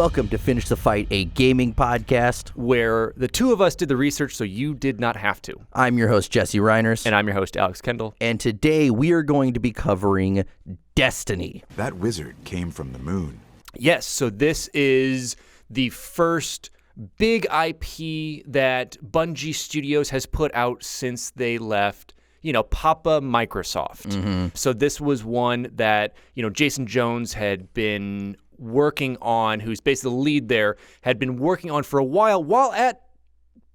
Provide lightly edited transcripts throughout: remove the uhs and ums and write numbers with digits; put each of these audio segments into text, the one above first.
welcome to Finish the Fight, a gaming podcast where the two of us did the research so you did not have to. I'm your host, Jesse Reiners. And I'm your host, Alex Kendall. And today we are going to be covering Destiny. That wizard came from the moon. Yes, so this is the first big IP that Bungie Studios has put out since they left, Microsoft. So this was one that, Jason Jones had been working on, who's basically the lead there, had been working on for a while at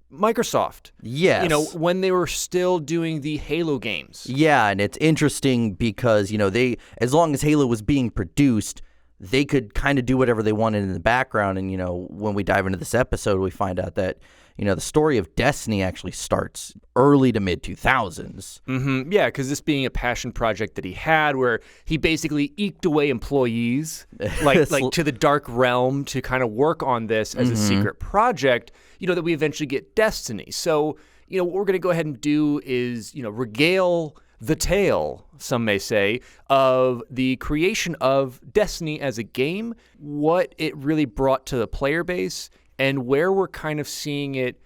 Microsoft. Yes. When they were still doing the Halo games. Yeah, and it's interesting because, they, as long as Halo was being produced, they could kind of do whatever they wanted in the background. And, when we dive into this episode, we find out that, the story of Destiny actually starts early to mid-2000s. Mm-hmm. Yeah, because this being a passion project that he had where he basically eked away employees like to the dark realm to kind of work on this as a secret project, that we eventually get Destiny. So, what we're going to go ahead and do is, regale the tale, some may say, of the creation of Destiny as a game, what it really brought to the player base, and where we're kind of seeing it,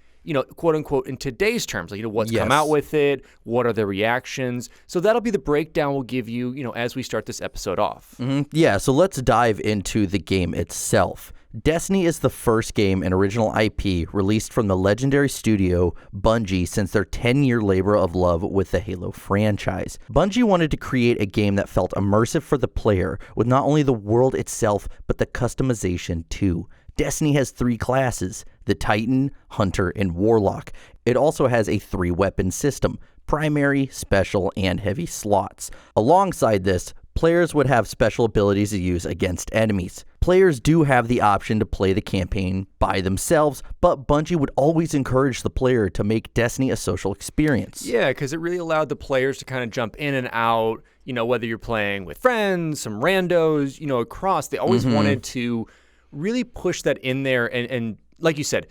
quote unquote, in today's terms, like, what's come out with it, what are the reactions. So that'll be the breakdown we'll give you, as we start this episode off. Yeah, so let's dive into the game itself. Destiny is the first game and original IP released from the legendary studio Bungie since their 10-year labor of love with the Halo franchise. Bungie wanted to create a game that felt immersive for the player with not only the world itself, but the customization too. Destiny has 3 classes, the Titan, Hunter, and Warlock. It also has a 3-weapon system, primary, special, and heavy slots. Alongside this, players would have special abilities to use against enemies. Players do have the option to play the campaign by themselves, but Bungie would always encourage the player to make Destiny a social experience. Yeah, because it really allowed the players to kind of jump in and out, whether you're playing with friends, some randos, across. They always wanted to really push that in there and like you said,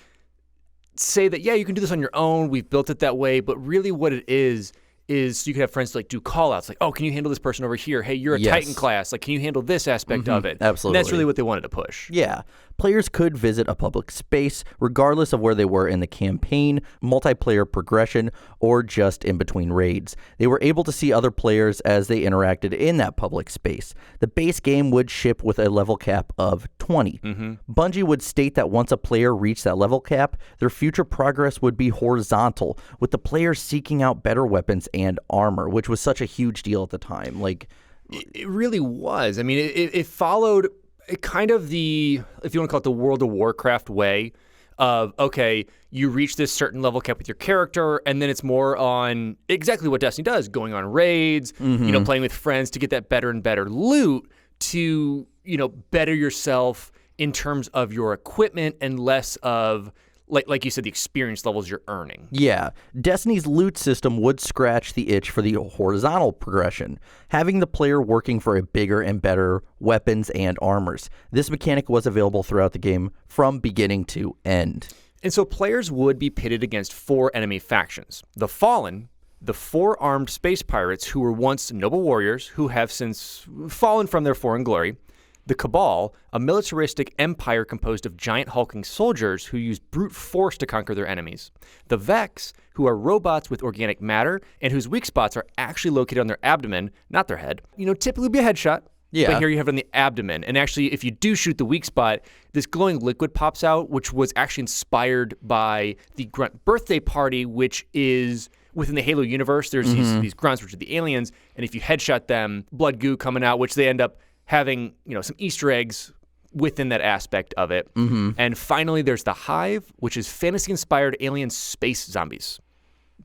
say that, yeah, you can do this on your own. We've built it that way. But really what it is you could have friends like do call outs like, oh, can you handle this person over here? Hey, you're a Titan class. Like, can you handle this aspect of it? Absolutely. And that's really what they wanted to push. Yeah. Players could visit a public space regardless of where they were in the campaign, multiplayer progression, or just in between raids. They were able to see other players as they interacted in that public space. The base game would ship with a level cap of 20. Bungie would state that once a player reached that level cap, their future progress would be horizontal, with the player seeking out better weapons and armor, which was such a huge deal at the time. Like, it really was. I mean, it followed kind of the, if you want to call it the World of Warcraft way of, okay, you reach this certain level cap with your character, and then it's more on exactly what Destiny does, going on raids, playing with friends to get that better and better loot to, better yourself in terms of your equipment and less of, like you said, the experience levels you're earning. Yeah. Destiny's loot system would scratch the itch for the horizontal progression, having the player working for a bigger and better weapons and armors. This mechanic was available throughout the game from beginning to end. And so players would be pitted against 4 enemy factions. The Fallen, the 4 armed space pirates who were once noble warriors who have since fallen from their foreign glory. The Cabal, a militaristic empire composed of giant hulking soldiers who use brute force to conquer their enemies. The Vex, who are robots with organic matter and whose weak spots are actually located on their abdomen, not their head. Typically be a headshot. Yeah. But here you have it on the abdomen. And actually, if you do shoot the weak spot, this glowing liquid pops out, which was actually inspired by the Grunt birthday party, which is within the Halo universe. There's these grunts, which are the aliens. And if you headshot them, blood goo coming out, which they end up having, some Easter eggs within that aspect of it. And finally, there's the Hive, which is fantasy-inspired alien space zombies.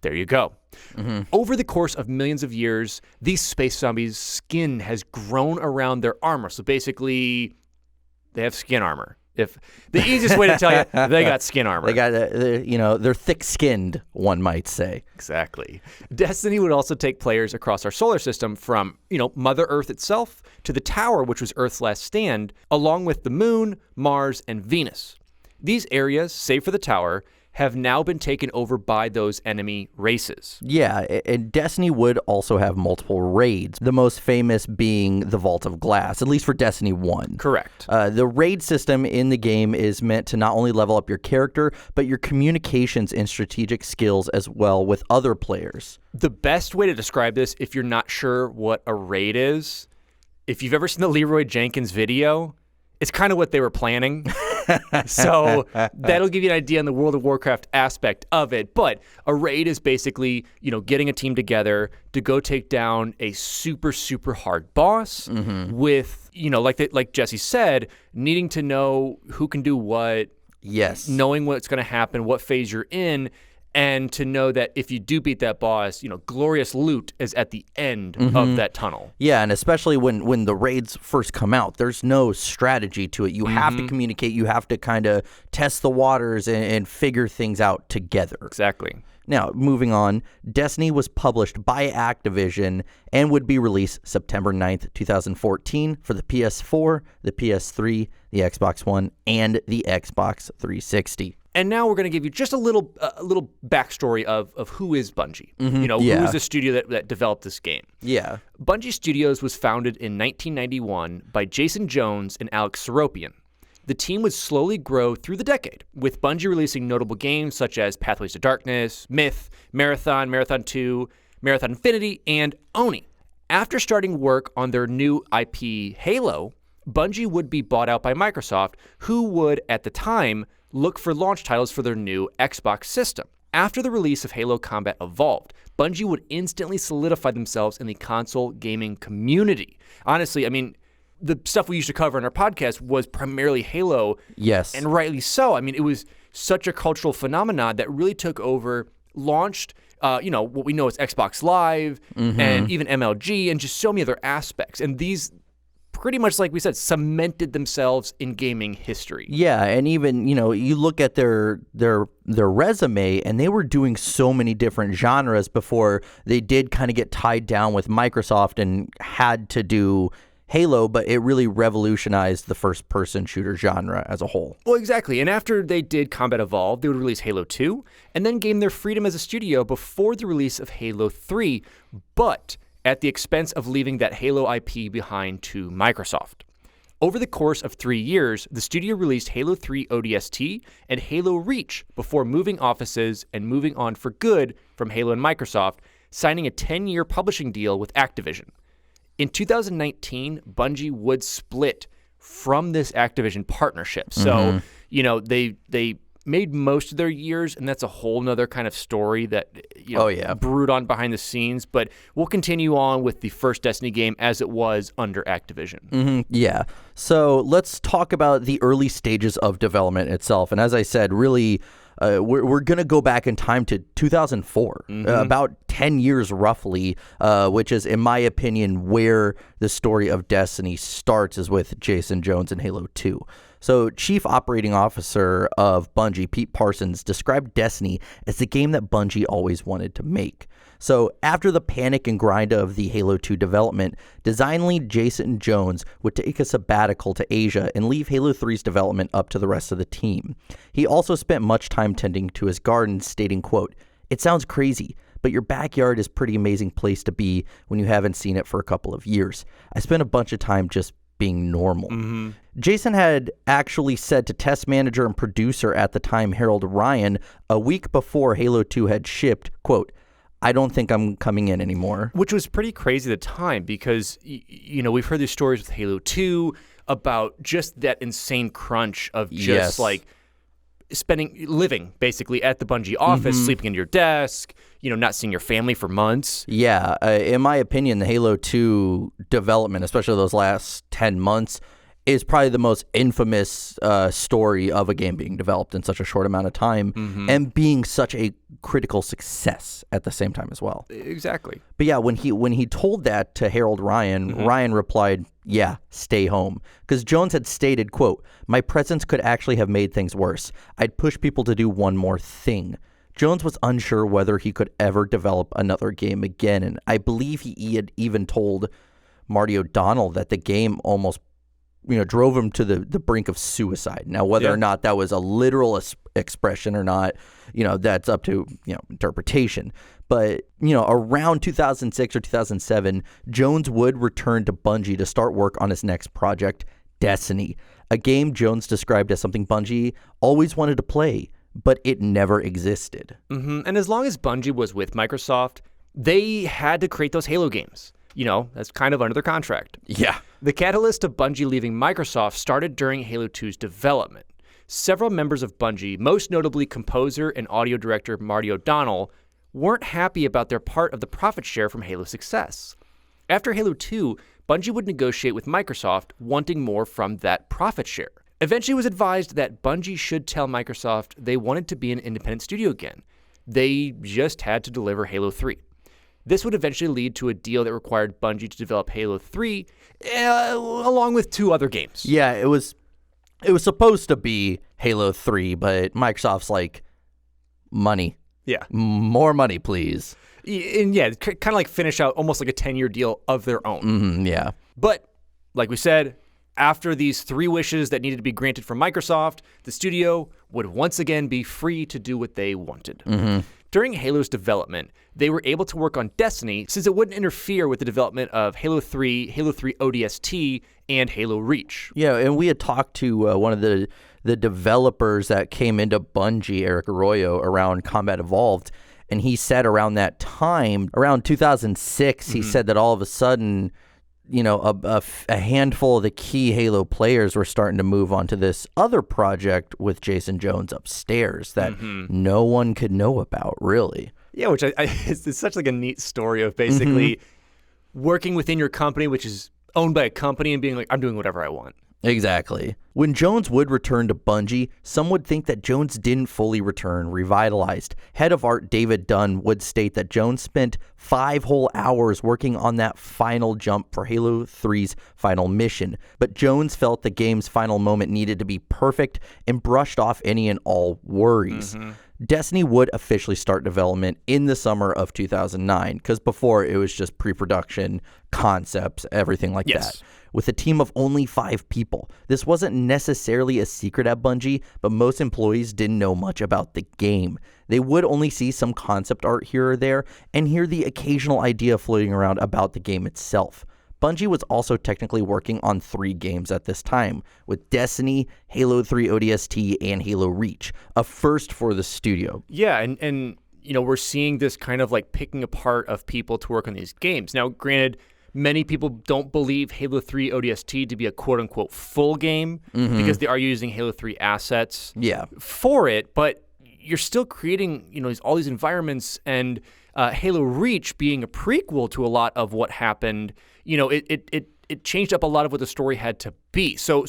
There you go. Over the course of millions of years, these space zombies' skin has grown around their armor. So basically, they have skin armor. If the easiest way to tell you, they got skin armor. They got, they're thick-skinned, one might say. Exactly. Destiny would also take players across our solar system from, Mother Earth itself to the Tower, which was Earth's last stand, along with the Moon, Mars, and Venus. These areas, save for the Tower, have now been taken over by those enemy races. Yeah, and Destiny would also have multiple raids, the most famous being the Vault of Glass, at least for Destiny 1. Correct. The raid system in the game is meant to not only level up your character, but your communications and strategic skills as well with other players. The best way to describe this, if you're not sure what a raid is, if you've ever seen the Leroy Jenkins video, it's kind of what they were planning. So that'll give you an idea on the World of Warcraft aspect of it. But a raid is basically, getting a team together to go take down a super, super hard boss with, like Jesse said, needing to know who can do what. Yes. Knowing what's going to happen, what phase you're in, and to know that if you do beat that boss, glorious loot is at the end of that tunnel. Yeah, and especially when the raids first come out, there's no strategy to it. You have to communicate. You have to kind of test the waters and figure things out together. Exactly. Now, moving on, Destiny was published by Activision and would be released September 9th, 2014 for the PS4, the PS3, the Xbox One, and the Xbox 360. And now we're going to give you just a little backstory of who is Bungie. Who is the studio that developed this game. Yeah. Bungie Studios was founded in 1991 by Jason Jones and Alex Seropian. The team would slowly grow through the decade, with Bungie releasing notable games such as Pathways to Darkness, Myth, Marathon, Marathon 2, Marathon Infinity, and Oni. After starting work on their new IP, Halo, Bungie would be bought out by Microsoft, who would, at the time, look for launch titles for their new Xbox system. After the release of Halo Combat Evolved, Bungie would instantly solidify themselves in the console gaming community. Honestly, the stuff we used to cover in our podcast was primarily Halo. Yes. And rightly so. It was such a cultural phenomenon that really took over, launched, what we know as Xbox Live and even MLG and just so many other aspects. And these pretty much, like we said, cemented themselves in gaming history. Yeah, and even, you look at their resume, and they were doing so many different genres before they did kind of get tied down with Microsoft and had to do Halo, but it really revolutionized the first-person shooter genre as a whole. Well, exactly. And after they did Combat Evolved, they would release Halo 2, and then gain their freedom as a studio before the release of Halo 3, but at the expense of leaving that Halo IP behind to Microsoft. Over the course of 3 years, the studio released Halo 3 ODST and Halo Reach before moving offices and moving on for good from Halo and Microsoft, signing a 10-year publishing deal with Activision. In 2019, Bungie would split from this Activision partnership. So, they made most of their years, and that's a whole nother kind of story that brewed on behind the scenes. But we'll continue on with the first Destiny game as it was under Activision. Yeah. So let's talk about the early stages of development itself. And as I said, really, we're going to go back in time to 2004, about 10 years roughly, which is, in my opinion, where the story of Destiny starts, is with Jason Jones and Halo 2. So Chief Operating Officer of Bungie, Pete Parsons, described Destiny as the game that Bungie always wanted to make. So after the panic and grind of the Halo 2 development, design lead Jason Jones would take a sabbatical to Asia and leave Halo 3's development up to the rest of the team. He also spent much time tending to his garden, stating, quote, "It sounds crazy, but your backyard is a pretty amazing place to be when you haven't seen it for a couple of years. I spent a bunch of time just being normal." Jason had actually said to test manager and producer at the time, Harold Ryan, a week before Halo 2 had shipped, quote, "I don't think I'm coming in anymore." Which was pretty crazy at the time because, we've heard these stories with Halo 2 about just that insane crunch of just living basically at the Bungie office, sleeping in your desk, not seeing your family for months. Yeah, in my opinion, the Halo 2 development, especially those last 10 months, is probably the most infamous story of a game being developed in such a short amount of time and being such a critical success at the same time as well. Exactly. But yeah, when he told that to Harold Ryan, Ryan replied, "Yeah, stay home." Because Jones had stated, quote, "My presence could actually have made things worse. I'd push people to do one more thing." Jones was unsure whether he could ever develop another game again, and I believe he had even told Marty O'Donnell that the game almost drove him to the brink of suicide. Now, whether or not that was a literal expression or not, that's up to interpretation. But around 2006 or 2007, Jones would return to Bungie to start work on his next project, Destiny, a game Jones described as something Bungie always wanted to play, but it never existed. And as long as Bungie was with Microsoft, they had to create those Halo games. That's kind of under their contract. Yeah. The catalyst of Bungie leaving Microsoft started during Halo 2's development. Several members of Bungie, most notably composer and audio director Marty O'Donnell, weren't happy about their part of the profit share from Halo's success. After Halo 2, Bungie would negotiate with Microsoft, wanting more from that profit share. Eventually it was advised that Bungie should tell Microsoft they wanted to be an independent studio again. They just had to deliver Halo 3. This would eventually lead to a deal that required Bungie to develop Halo 3 along with 2 other games. Yeah, it was supposed to be Halo 3, but Microsoft's like, money. Yeah. More money, please. And kind of like finish out almost like a 10-year deal of their own. Yeah. But like we said, after these 3 wishes that needed to be granted from Microsoft, the studio would once again be free to do what they wanted. During Halo's development, they were able to work on Destiny since it wouldn't interfere with the development of Halo 3, Halo 3 ODST, and Halo Reach. Yeah, and we had talked to one of the developers that came into Bungie, Eric Arroyo, around Combat Evolved, and he said around that time, around 2006, he said that all of a sudden, a handful of the key Halo players were starting to move on to this other project with Jason Jones upstairs that no one could know about, really. Yeah, which it's such like a neat story of basically working within your company, which is owned by a company, and being like, I'm doing whatever I want. Exactly. When Jones would return to Bungie, some would think that Jones didn't fully return revitalized. Head of art David Dunn would state that Jones spent 5 whole hours working on that final jump for Halo 3's final mission, but Jones felt the game's final moment needed to be perfect and brushed off any and all worries. Destiny would officially start development in the summer of 2009, because before it was just pre-production, concepts, everything like that. With a team of only 5 people. This wasn't necessarily a secret at Bungie, but most employees didn't know much about the game. They would only see some concept art here or there and hear the occasional idea floating around about the game itself. Bungie was also technically working on 3 games at this time, with Destiny, Halo 3 ODST, and Halo Reach, a first for the studio. Yeah, and we're seeing this kind of like picking apart of people to work on these games. Now, granted, many people don't believe Halo 3 ODST to be a quote-unquote full game because they are using Halo 3 assets for it, but you're still creating, all these environments, and Halo Reach being a prequel to a lot of what happened, it changed up a lot of what the story had to be. So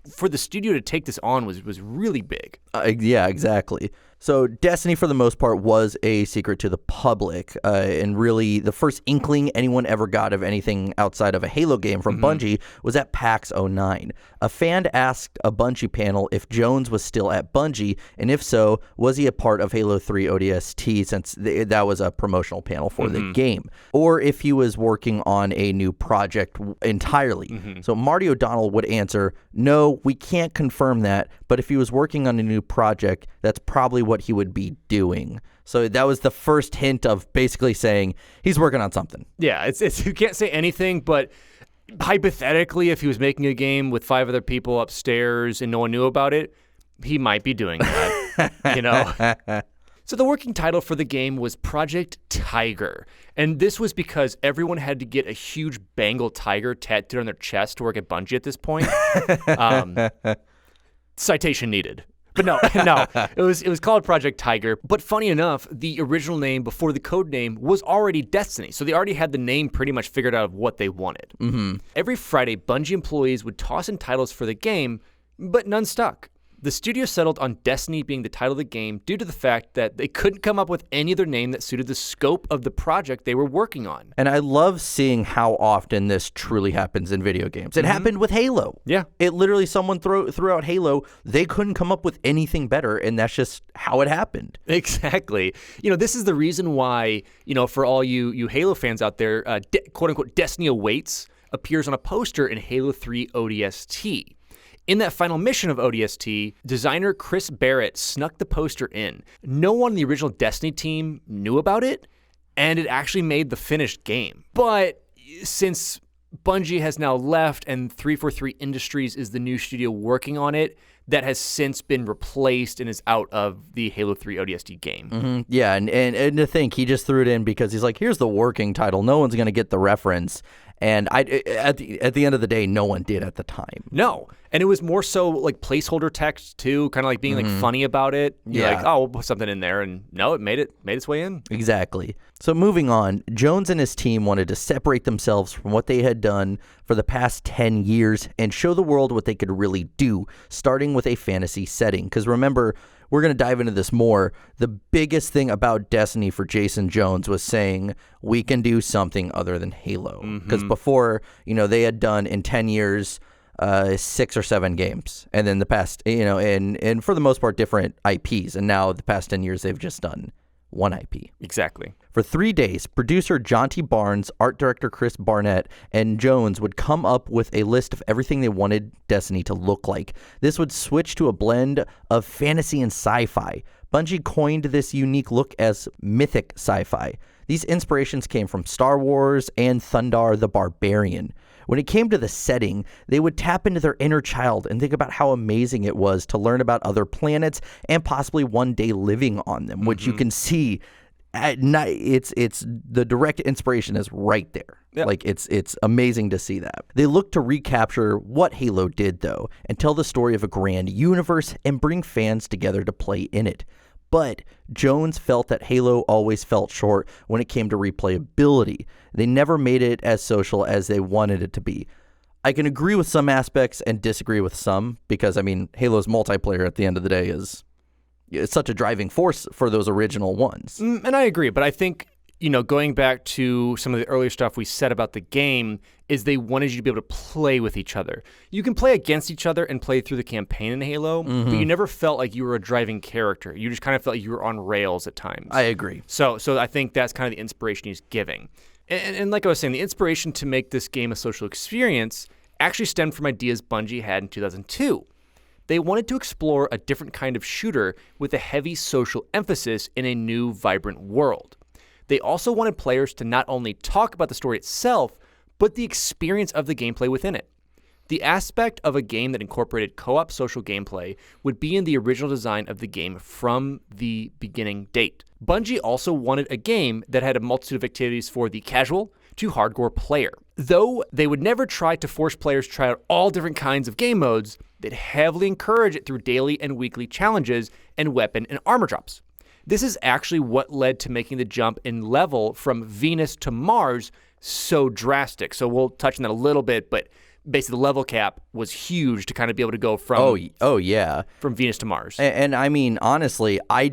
for the studio to take this on was really big. Yeah, exactly. So Destiny, for the most part, was a secret to the public, and really the first inkling anyone ever got of anything outside of a Halo game from Bungie was at PAX 09. A fan asked a Bungie panel if Jones was still at Bungie, and if so, was he a part of Halo 3 ODST, since that was a promotional panel for the game, or if he was working on a new project entirely. So Marty O'Donnell would answer, no, we can't confirm that, but if he was working on a new project, that's probably what he would be doing. So that was the first hint of basically saying he's working on something. Yeah, it's you can't say anything, but hypothetically, if he was making a game with 5 other people upstairs and no one knew about it, he might be doing that, So the working title for the game was Project Tiger, and this was because everyone had to get a huge Bengal tiger tattooed on their chest to work at Bungie at this point. Citation needed. But no, it was called Project Tiger. But funny enough, the original name before the code name was already Destiny, so they already had the name pretty much figured out of what they wanted. Every Friday, Bungie employees would toss in titles for the game, but none stuck. The studio settled on Destiny being the title of the game due to the fact that they couldn't come up with any other name that suited the scope of the project they were working on. And I love seeing how often this truly happens in video games. It happened with Halo. Yeah. It literally, someone threw out Halo, they couldn't come up with anything better, and that's just how it happened. Exactly. This is the reason why, for all you Halo fans out there, quote-unquote, Destiny awaits. appears on a poster in Halo 3 ODST. In that final mission of ODST, designer Chris Barrett snuck the poster in. No one in the original Destiny team knew about it, and it actually made the finished game. But since Bungie has now left and 343 Industries is the new studio working on it, that has since been replaced and is out of the Halo 3 ODST game. Mm-hmm. Yeah, and to think, he just threw it in because he's like, here's the working title. No one's going to get the reference. And at the end of the day, no one did at the time. No. And it was more so like placeholder text too, kind of like being like funny about it. You're like, oh, we'll put something in there. And no, it made its way in. Exactly. So moving on, Jones and his team wanted to separate themselves from what they had done for the past 10 years and show the world what they could really do, starting with a fantasy setting. Because remember, we're going to dive into this more. The biggest thing about Destiny for Jason Jones was saying we can do something other than Halo. Because before, they had done in 10 years 6 or 7 games, and then the past, and for the most part different IPs, and now the past 10 years they've just done one IP. Exactly. For 3 days, producer Jonty Barnes, art director Chris Barnett, and Jones would come up with a list of everything they wanted Destiny to look like. This would switch to a blend of fantasy and sci-fi. Bungie coined this unique look as mythic sci-fi. These inspirations came from Star Wars and Thundar the Barbarian. When it came to the setting, they would tap into their inner child and think about how amazing it was to learn about other planets and possibly one day living on them, which you can see at night. It's the direct inspiration is right there. Yep. Like it's amazing to see that. They look to recapture what Halo did though and tell the story of a grand universe and bring fans together to play in it. But Jones felt that Halo always felt short when it came to replayability. They never made it as social as they wanted it to be. I can agree with some aspects and disagree with some because, Halo's multiplayer at the end of the day is such a driving force for those original ones. And I agree, but I think, going back to some of the earlier stuff we said about the game is they wanted you to be able to play with each other. You can play against each other and play through the campaign in Halo, but you never felt like you were a driving character. You just kind of felt like you were on rails at times. I agree. So I think that's kind of the inspiration he's giving. And like I was saying, the inspiration to make this game a social experience actually stemmed from ideas Bungie had in 2002. They wanted to explore a different kind of shooter with a heavy social emphasis in a new, vibrant world. They also wanted players to not only talk about the story itself, but the experience of the gameplay within it. The aspect of a game that incorporated co-op social gameplay would be in the original design of the game from the beginning date. Bungie also wanted a game that had a multitude of activities for the casual to hardcore player. Though they would never try to force players to try out all different kinds of game modes, they'd heavily encourage it through daily and weekly challenges and weapon and armor drops. This is actually what led to making the jump in level from Venus to Mars so drastic. So we'll touch on that a little bit, but basically the level cap was huge to kind of be able to go from from Venus to Mars. And honestly, I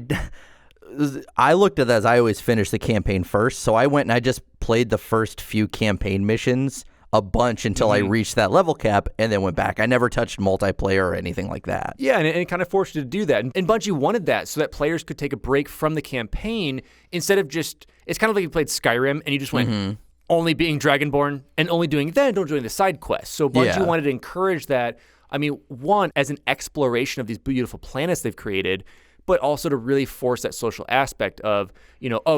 looked at that as I always finish the campaign first. So I went and I just played the first few campaign missions a bunch until I reached that level cap and then went back. I never touched multiplayer or anything like that. Yeah, and it kind of forced you to do that. And Bungie wanted that so that players could take a break from the campaign instead of just, it's kind of like you played Skyrim and you just went only being Dragonborn and only doing that and don't doing the side quests. So Bungie wanted to encourage that. One, as an exploration of these beautiful planets they've created, but also to really force that social aspect of,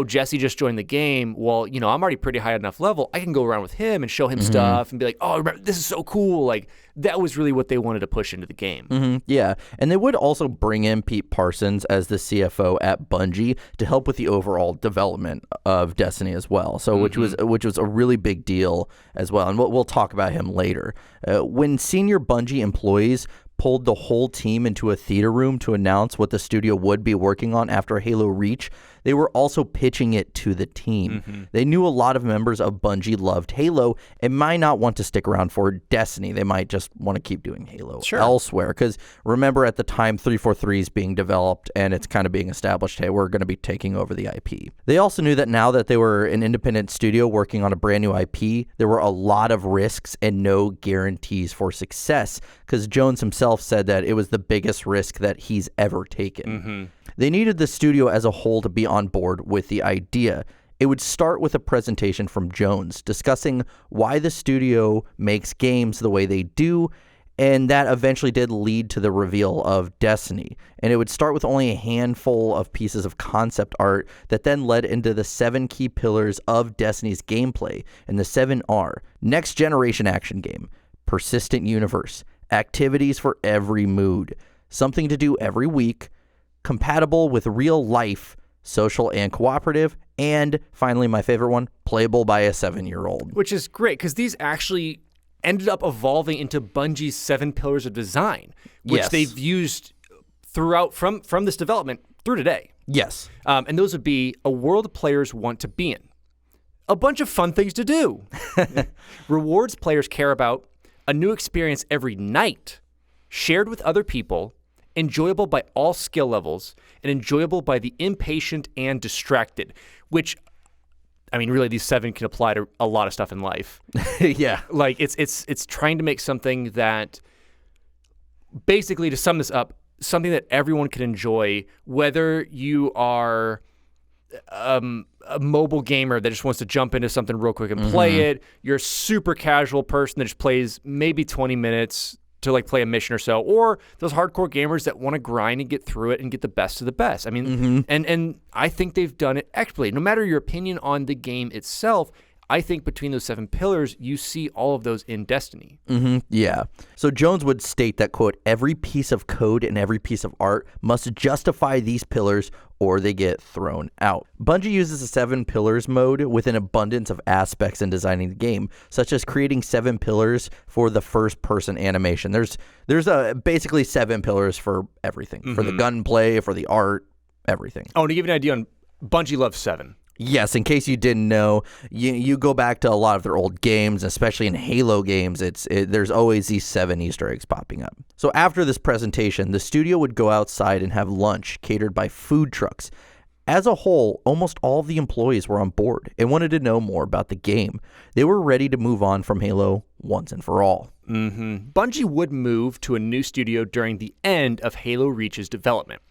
Jesse just joined the game. Well, I'm already pretty high enough level. I can go around with him and show him stuff and be like, oh, remember, this is so cool. Like, that was really what they wanted to push into the game. Yeah, and they would also bring in Pete Parsons as the CFO at Bungie to help with the overall development of Destiny as well. So which was a really big deal as well, and we'll talk about him later. When senior Bungie employees pulled the whole team into a theater room to announce what the studio would be working on after Halo Reach, they were also pitching it to the team. They knew a lot of members of Bungie loved Halo and might not want to stick around for Destiny. They might just want to keep doing Halo elsewhere. Because remember, at the time, 343 is being developed and it's kind of being established, hey, we're going to be taking over the IP. They also knew that now that they were an independent studio working on a brand new IP, there were a lot of risks and no guarantees for success, because Jones himself said that it was the biggest risk that he's ever taken. They needed the studio as a whole to be on board with the idea. It would start with a presentation from Jones discussing why the studio makes games the way they do, and that eventually did lead to the reveal of Destiny. And it would start with only a handful of pieces of concept art that then led into the 7 key pillars of Destiny's gameplay. And the 7 are: next generation action game, persistent universe, activities for every mood, something to do every week, compatible with real life, social and cooperative, and finally my favorite one, playable by a 7-year-old. Which is great, because these actually ended up evolving into Bungie's 7 pillars of design, which they've used throughout from this development through today. Yes. And those would be a world players want to be in, a bunch of fun things to do, rewards players care about, a new experience every night, shared with other people, enjoyable by all skill levels, and enjoyable by the impatient and distracted, which, I mean, really, these 7 can apply to a lot of stuff in life. Yeah. Like, it's trying to make something that, basically, to sum this up, something that everyone can enjoy, whether you are a mobile gamer that just wants to jump into something real quick and play it, you're a super casual person that just plays maybe 20 minutes to like play a mission or so, or those hardcore gamers that want to grind and get through it and get the best of the best. I mean, and I think they've done it expertly. No matter your opinion on the game itself, I think between those 7 pillars, you see all of those in Destiny. Yeah. So Jones would state that, quote, every piece of code and every piece of art must justify these pillars or they get thrown out. Bungie uses the 7 pillars mode with an abundance of aspects in designing the game, such as creating 7 pillars for the first-person animation. There's basically 7 pillars for everything, for the gunplay, for the art, everything. Oh, to give you an idea on Bungie loves 7. Yes, in case you didn't know, you go back to a lot of their old games, especially in Halo games, there's always these 7 Easter eggs popping up. So after this presentation, the studio would go outside and have lunch catered by food trucks. As a whole, almost all of the employees were on board and wanted to know more about the game. They were ready to move on from Halo once and for all. Bungie would move to a new studio during the end of Halo Reach's development.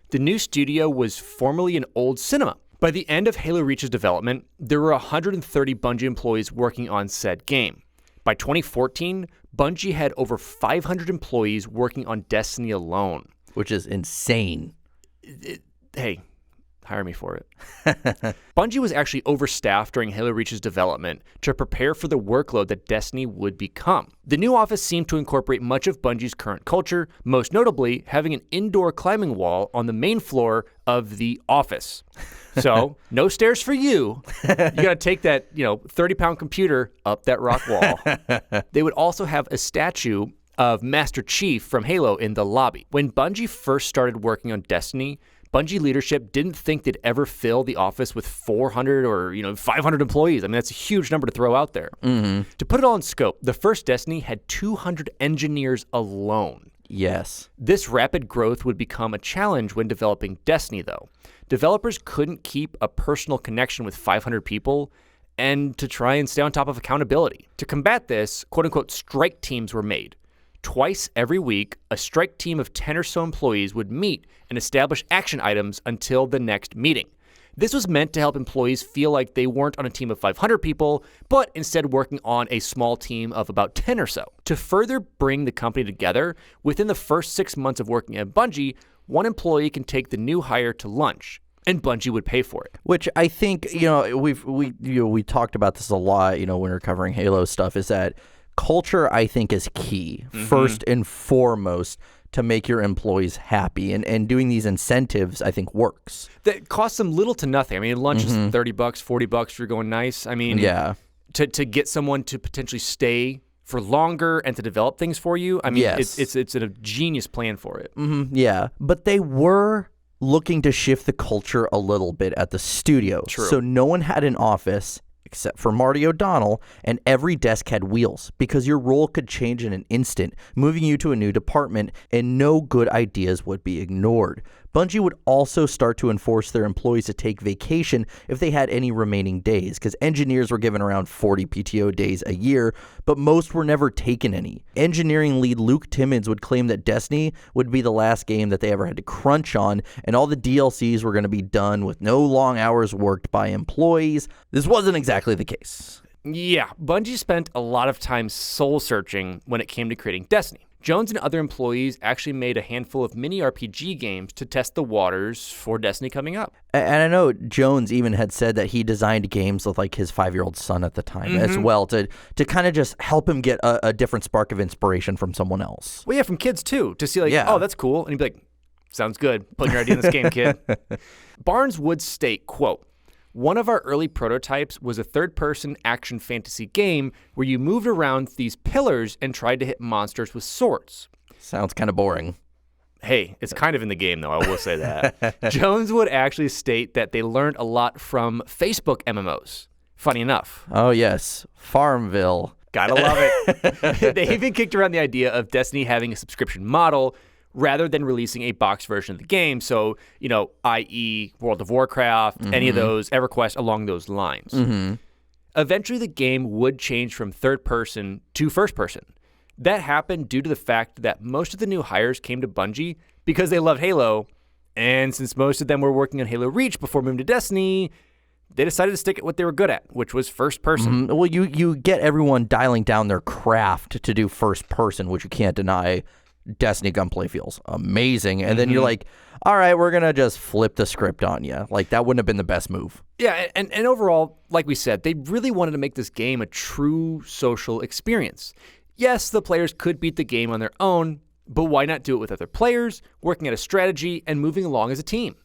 The new studio was formerly an old cinema. By the end of Halo Reach's development, there were 130 Bungie employees working on said game. By 2014, Bungie had over 500 employees working on Destiny alone. Which is insane. Hey, hire me for it. Bungie was actually overstaffed during Halo Reach's development to prepare for the workload that Destiny would become. The new office seemed to incorporate much of Bungie's current culture, most notably having an indoor climbing wall on the main floor of the office. So, no stairs for you. You got to take that, 30-pound computer up that rock wall. They would also have a statue of Master Chief from Halo in the lobby. When Bungie first started working on Destiny, Bungie leadership didn't think they'd ever fill the office with 400 or 500 employees. I mean, that's a huge number to throw out there. To put it all in scope, the first Destiny had 200 engineers alone. Yes. This rapid growth would become a challenge when developing Destiny, though. Developers couldn't keep a personal connection with 500 people and to try and stay on top of accountability. To combat this, quote-unquote, strike teams were made. Twice every week, a strike team of 10 or so employees would meet and establish action items until the next meeting. This was meant to help employees feel like they weren't on a team of 500 people, but instead working on a small team of about 10 or so. To further bring the company together, within the first 6 months of working at Bungie, one employee can take the new hire to lunch, and Bungie would pay for it. Which I think, we talked about this a lot, when we're covering Halo stuff, is that culture, I think, is key, first and foremost, to make your employees happy. And doing these incentives, I think, works. That costs them little to nothing. I mean, lunch is $30, $40 if you're going nice. I mean, yeah. To get someone to potentially stay for longer and to develop things for you, I mean, yes. it's a genius plan for it. Yeah, but they were looking to shift the culture a little bit at the studio. True. So no one had an office except for Marty O'Donnell, and every desk had wheels because your role could change in an instant, moving you to a new department, and no good ideas would be ignored. Bungie would also start to enforce their employees to take vacation if they had any remaining days, because engineers were given around 40 PTO days a year, but most were never taken any. Engineering lead Luke Timmons would claim that Destiny would be the last game that they ever had to crunch on, and all the DLCs were going to be done with no long hours worked by employees. This wasn't exactly the case. Yeah, Bungie spent a lot of time soul-searching when it came to creating Destiny. Jones and other employees actually made a handful of mini RPG games to test the waters for Destiny coming up. And I know Jones even had said that he designed games with like his 5-year-old son at the time as well to kind of just help him get a different spark of inspiration from someone else. Well, yeah, from kids too, to see like, oh, that's cool. And he'd be like, sounds good. Put your idea in this game, kid. Barnes would state, quote, "One of our early prototypes was a third-person action fantasy game where you moved around these pillars and tried to hit monsters with swords." Sounds kind of boring. Hey, it's kind of in the game, though, I will say that. Jones would actually state that they learned a lot from Facebook MMOs. Funny enough. Oh, yes. Farmville. Gotta love it. They even kicked around the idea of Destiny having a subscription model rather than releasing a boxed version of the game. So, i.e. World of Warcraft, any of those, EverQuest, along those lines. Eventually, the game would change from third person to first person. That happened due to the fact that most of the new hires came to Bungie because they loved Halo, and since most of them were working on Halo Reach before moving to Destiny, they decided to stick at what they were good at, which was first person. Well, you get everyone dialing down their craft to do first person, which you can't deny. Destiny gunplay feels amazing. And then you're like, all right, we're going to just flip the script on you. Like, that wouldn't have been the best move. Yeah, and overall, like we said, they really wanted to make this game a true social experience. Yes, the players could beat the game on their own, but why not do it with other players, working at a strategy, and moving along as a team?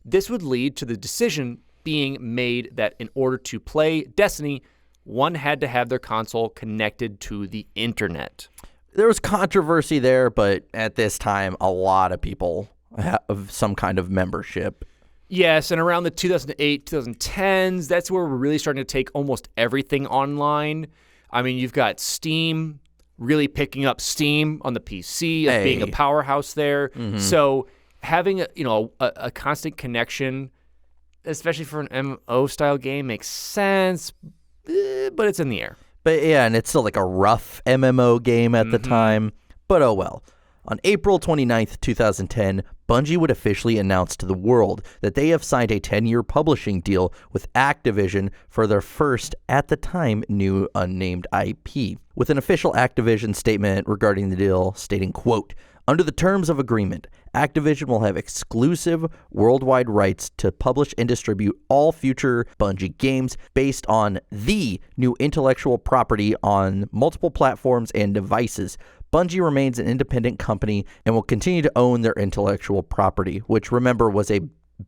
This would lead to the decision being made that in order to play Destiny, one had to have their console connected to the internet. There was controversy there, but at this time, a lot of people have some kind of membership. Yes, and around the 2008, 2010s, that's where we're really starting to take almost everything online. I mean, you've got Steam really picking up steam on the PC as being a powerhouse there. So having a constant connection, especially for an MMO-style game, makes sense, but it's in the air. But yeah, and it's still like a rough MMO game at the time. But oh well. On April 29th, 2010, Bungie would officially announce to the world that they have signed a 10-year publishing deal with Activision for their first, at the time, new unnamed IP. With an official Activision statement regarding the deal stating, quote, "Under the terms of agreement, Activision will have exclusive worldwide rights to publish and distribute all future Bungie games based on the new intellectual property on multiple platforms and devices. Bungie remains an independent company and will continue to own their intellectual property," which, remember, was a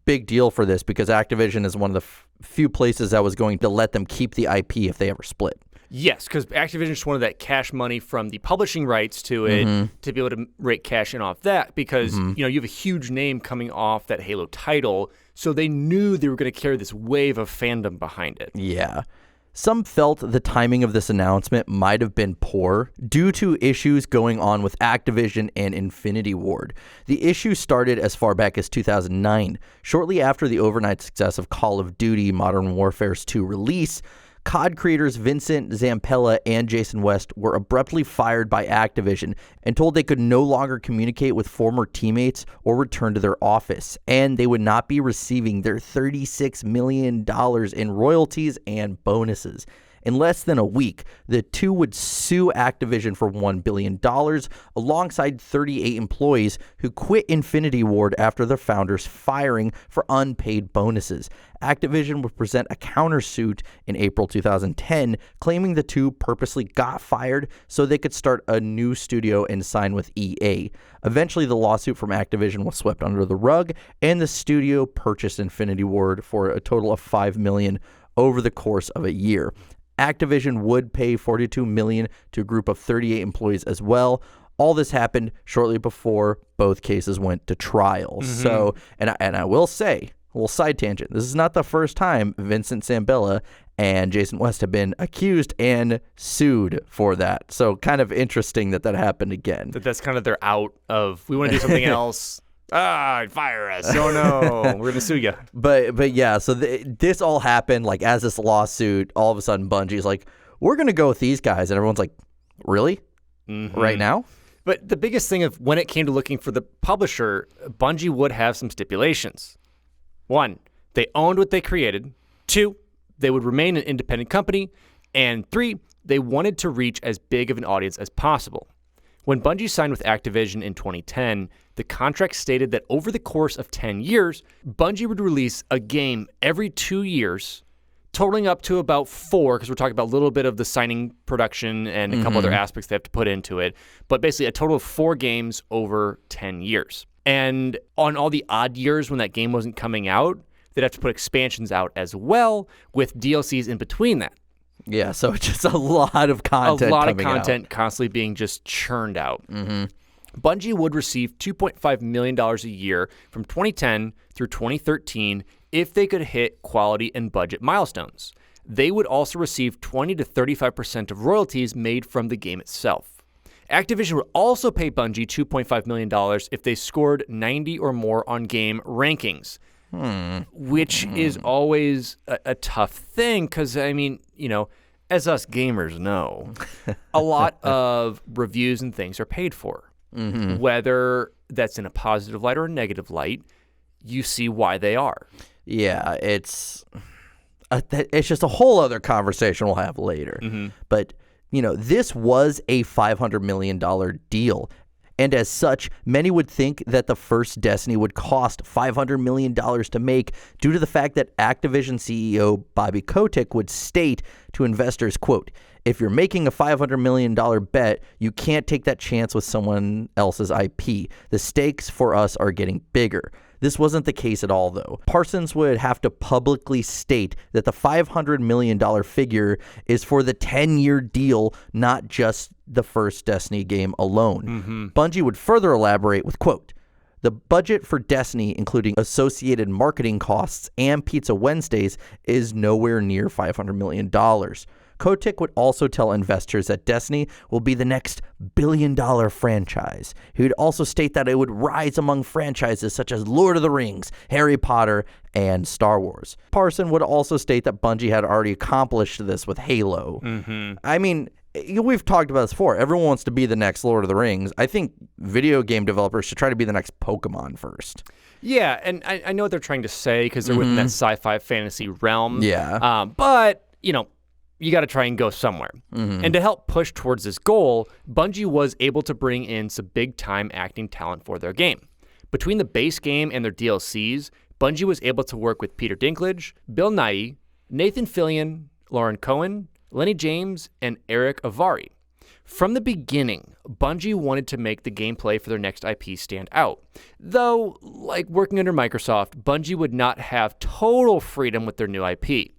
big deal for this because Activision is one of the few places that was going to let them keep the IP if they ever split. Yes, because Activision just wanted that cash money from the publishing rights to it to be able to rake cash in off that because, you have a huge name coming off that Halo title, so they knew they were going to carry this wave of fandom behind it. Yeah. Some felt the timing of this announcement might have been poor due to issues going on with Activision and Infinity Ward. The issue started as far back as 2009. Shortly after the overnight success of Call of Duty Modern Warfare's 2 release, COD creators Vincent Zampella and Jason West were abruptly fired by Activision and told they could no longer communicate with former teammates or return to their office, and they would not be receiving their $36 million in royalties and bonuses. In less than a week, the two would sue Activision for $1 billion alongside 38 employees who quit Infinity Ward after their founders' firing for unpaid bonuses. Activision would present a countersuit in April 2010, claiming the two purposely got fired so they could start a new studio and sign with EA. Eventually, the lawsuit from Activision was swept under the rug, and the studio purchased Infinity Ward for a total of $5 million over the course of a year. Activision would pay $42 million to a group of 38 employees as well. All this happened shortly before both cases went to trial. So, and I will say, a little side tangent, this is not the first time Vincent Zambella and Jason West have been accused and sued for that. So kind of interesting that happened again. That's kind of their out of, we want to do something else. Fire us. Oh, no. We're going to sue you. But yeah, so this all happened, like, as this lawsuit, all of a sudden Bungie's like, we're going to go with these guys. And everyone's like, really? Right now? But the biggest thing of when it came to looking for the publisher, Bungie would have some stipulations. 1, they owned what they created. 2, they would remain an independent company. And 3, they wanted to reach as big of an audience as possible. When Bungie signed with Activision in 2010, the contract stated that over the course of 10 years, Bungie would release a game every 2 years, totaling up to about 4, because we're talking about a little bit of the signing production and a couple other aspects they have to put into it, but basically a total of 4 games over 10 years. And on all the odd years when that game wasn't coming out, they'd have to put expansions out as well with DLCs in between that. Yeah, so it's just a lot of content. A lot of coming content out. constantly being just churned out. Bungie would receive $2.5 million a year from 2010 through 2013 if they could hit quality and budget milestones. They would also receive 20 to 35% of royalties made from the game itself. Activision would also pay Bungie $2.5 million if they scored 90 or more on game rankings, which is always a tough thing because, I mean, you know, as us gamers know, a lot of reviews and things are paid for. Whether that's in a positive light or a negative light, you see why they are. Yeah, it's just a whole other conversation we'll have later. But, you know, this was a $500 million deal. And as such, many would think that the first Destiny would cost $500 million to make due to the fact that Activision CEO Bobby Kotick would state to investors, quote, "If you're making a $500 million bet, you can't take that chance with someone else's IP. The stakes for us are getting bigger." This wasn't the case at all, though. Parsons would have to publicly state that the $500 million figure is for the 10-year deal, not just the first Destiny game alone. Bungie would further elaborate with, quote, "The budget for Destiny, including associated marketing costs and Pizza Wednesdays, is nowhere near $500 million. Kotick would also tell investors that Destiny will be the next billion-dollar franchise. He would also state that it would rise among franchises such as Lord of the Rings, Harry Potter, and Star Wars. Parson would also state that Bungie had already accomplished this with Halo. I mean, we've talked about this before. Everyone wants to be the next Lord of the Rings. I think video game developers should try to be the next Pokemon first. Yeah, and I know what they're trying to say because they're within that sci-fi fantasy realm. Yeah. But, you know, you got to try and go somewhere. And to help push towards this goal, Bungie was able to bring in some big-time acting talent for their game. Between the base game and their DLCs, Bungie was able to work with Peter Dinklage, Bill Nighy, Nathan Fillion, Lauren Cohen, Lenny James, and Eric Avari. From the beginning, Bungie wanted to make the gameplay for their next IP stand out. Though, like working under Microsoft, Bungie would not have total freedom with their new IP.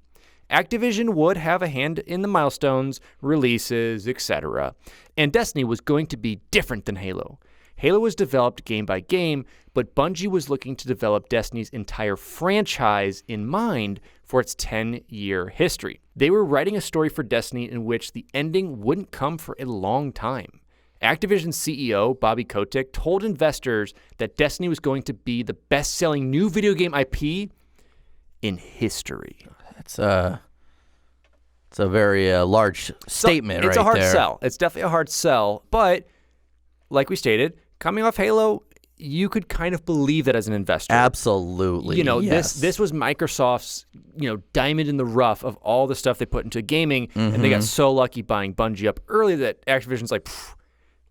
Activision would have a hand in the milestones, releases, etc. And Destiny was going to be different than Halo. Halo was developed game by game, but Bungie was looking to develop Destiny's entire franchise in mind for its 10-year history. They were writing a story for Destiny in which the ending wouldn't come for a long time. Activision CEO Bobby Kotick told investors that Destiny was going to be the best-selling new video game IP in history. It's a very large statement right there. It's a hard sell. It's definitely a hard sell. But like we stated, coming off Halo, you could kind of believe that as an investor. Absolutely. You know, yes. this was Microsoft's, you know, diamond in the rough of all the stuff they put into gaming, and they got so lucky buying Bungie up early that Activision's like,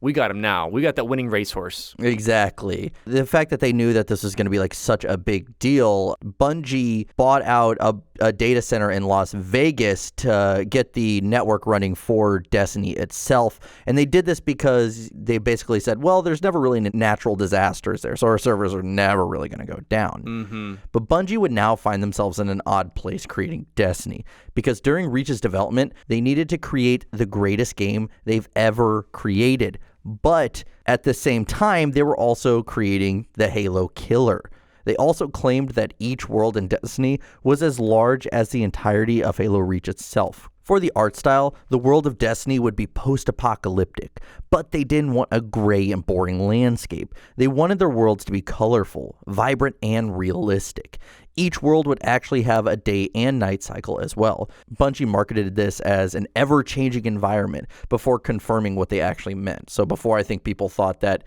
we got him now. We got that winning racehorse. Exactly. The fact that they knew that this was going to be like such a big deal, Bungie bought out a data center in Las Vegas to get the network running for Destiny itself. And they did this because they basically said, well, there's never really natural disasters there, so our servers are never really going to go down. But Bungie would now find themselves in an odd place creating Destiny because during Reach's development, they needed to create the greatest game they've ever created. But at the same time, they were also creating the Halo killer. They also claimed that each world in Destiny was as large as the entirety of Halo Reach itself. For the art style, the world of Destiny would be post-apocalyptic, but they didn't want a gray and boring landscape. They wanted their worlds to be colorful, vibrant, and realistic. Each world would actually have a day and night cycle as well. Bungie marketed this as an ever-changing environment before confirming what they actually meant. So before, I think people thought that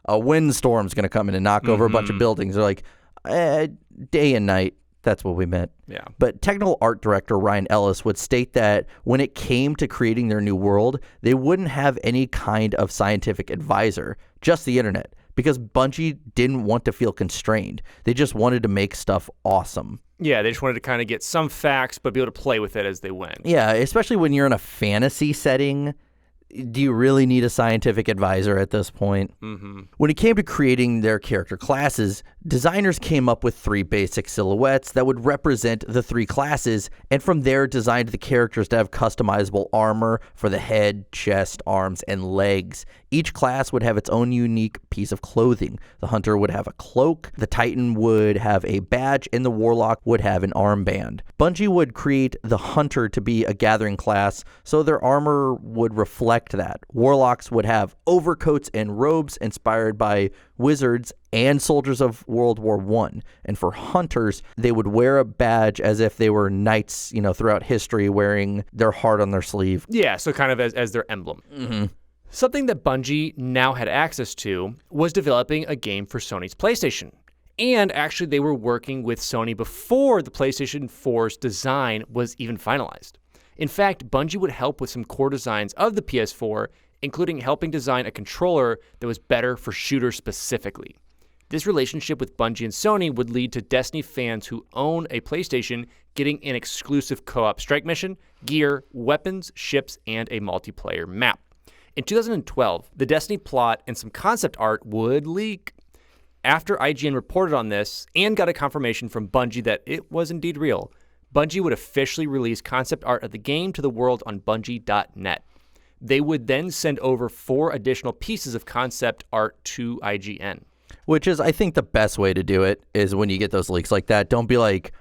a windstorm's going to come in and knock over a bunch of buildings. They're like, day and night. That's what we meant. Yeah. But technical art director Ryan Ellis would state that when it came to creating their new world, they wouldn't have any kind of scientific advisor, just the internet, because Bungie didn't want to feel constrained. They just wanted to make stuff awesome. Yeah, they just wanted to kind of get some facts, but be able to play with it as they went. Yeah, especially when you're in a fantasy setting. Do you really need a scientific advisor at this point? When it came to creating their character classes, designers came up with 3 basic silhouettes that would represent the 3 classes, and from there designed the characters to have customizable armor for the head, chest, arms, and legs. Each class would have its own unique piece of clothing. The Hunter would have a cloak, the Titan would have a badge, and the Warlock would have an armband. Bungie would create the Hunter to be a gathering class, so their armor would reflect that. Warlocks would have overcoats and robes inspired by wizards and soldiers of World War I. And for Hunters, they would wear a badge as if they were knights, throughout history, wearing their heart on their sleeve. Yeah, so kind of as their emblem. Something that Bungie now had access to was developing a game for Sony's PlayStation. And actually, they were working with Sony before the PlayStation 4's design was even finalized. In fact, Bungie would help with some core designs of the PS4, including helping design a controller that was better for shooters specifically. This relationship with Bungie and Sony would lead to Destiny fans who own a PlayStation getting an exclusive co-op strike mission, gear, weapons, ships, and a multiplayer map. In 2012, the Destiny plot and some concept art would leak. After IGN reported on this and got a confirmation from Bungie that it was indeed real, Bungie would officially release concept art of the game to the world on Bungie.net. They would then send over 4 additional pieces of concept art to IGN. Which is, I think, the best way to do it is when you get those leaks like that. Don't be like,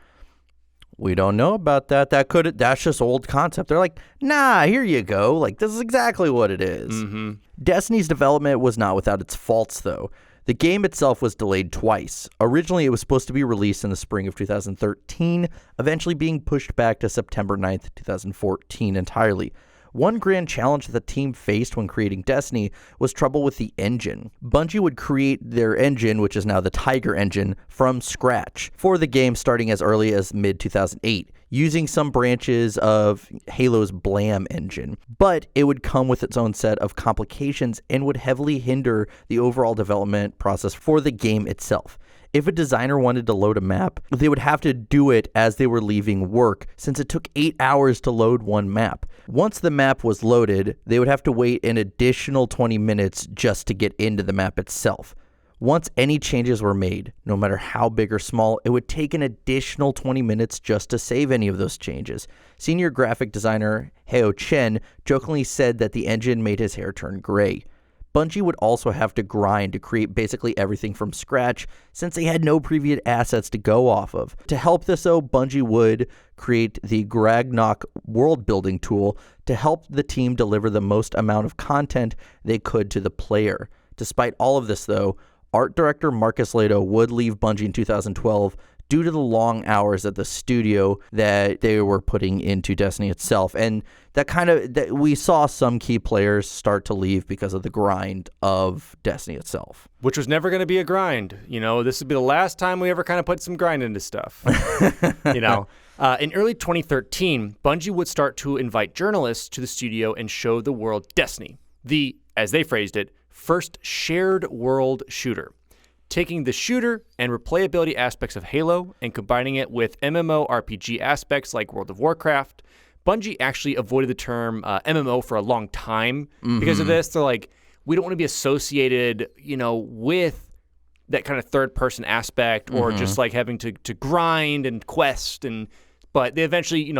we don't know about that. That's just old concept. They're like, nah, here you go. Like, this is exactly what it is. Destiny's development was not without its faults, though. The game itself was delayed twice. Originally, it was supposed to be released in the spring of 2013, eventually being pushed back to September 9th, 2014 entirely. One grand challenge that the team faced when creating Destiny was trouble with the engine. Bungie would create their engine, which is now the Tiger engine, from scratch for the game starting as early as mid-2008, using some branches of Halo's Blam engine. But it would come with its own set of complications and would heavily hinder the overall development process for the game itself. If a designer wanted to load a map, they would have to do it as they were leaving work, since it took 8 hours to load one map. Once the map was loaded, they would have to wait an additional 20 minutes just to get into the map itself. Once any changes were made, no matter how big or small, it would take an additional 20 minutes just to save any of those changes. Senior graphic designer Heo Chen jokingly said that the engine made his hair turn gray. Bungie would also have to grind to create basically everything from scratch, since they had no previous assets to go off of. To help this though, Bungie would create the Gragnok world building tool to help the team deliver the most amount of content they could to the player. Despite all of this though, art director Marcus Lato would leave Bungie in 2012 due to the long hours at the studio that they were putting into Destiny itself. And that we saw some key players start to leave because of the grind of Destiny itself. Which was never going to be a grind. This would be the last time we ever kind of put some grind into stuff. In early 2013, Bungie would start to invite journalists to the studio and show the world Destiny, the, as they phrased it, first shared world shooter. Taking the shooter and replayability aspects of Halo and combining it with MMORPG aspects like World of Warcraft, Bungie actually avoided the term MMO for a long time because of this. They're like, we don't want to be associated, with that kind of third-person aspect or just like having to grind and quest. But they eventually,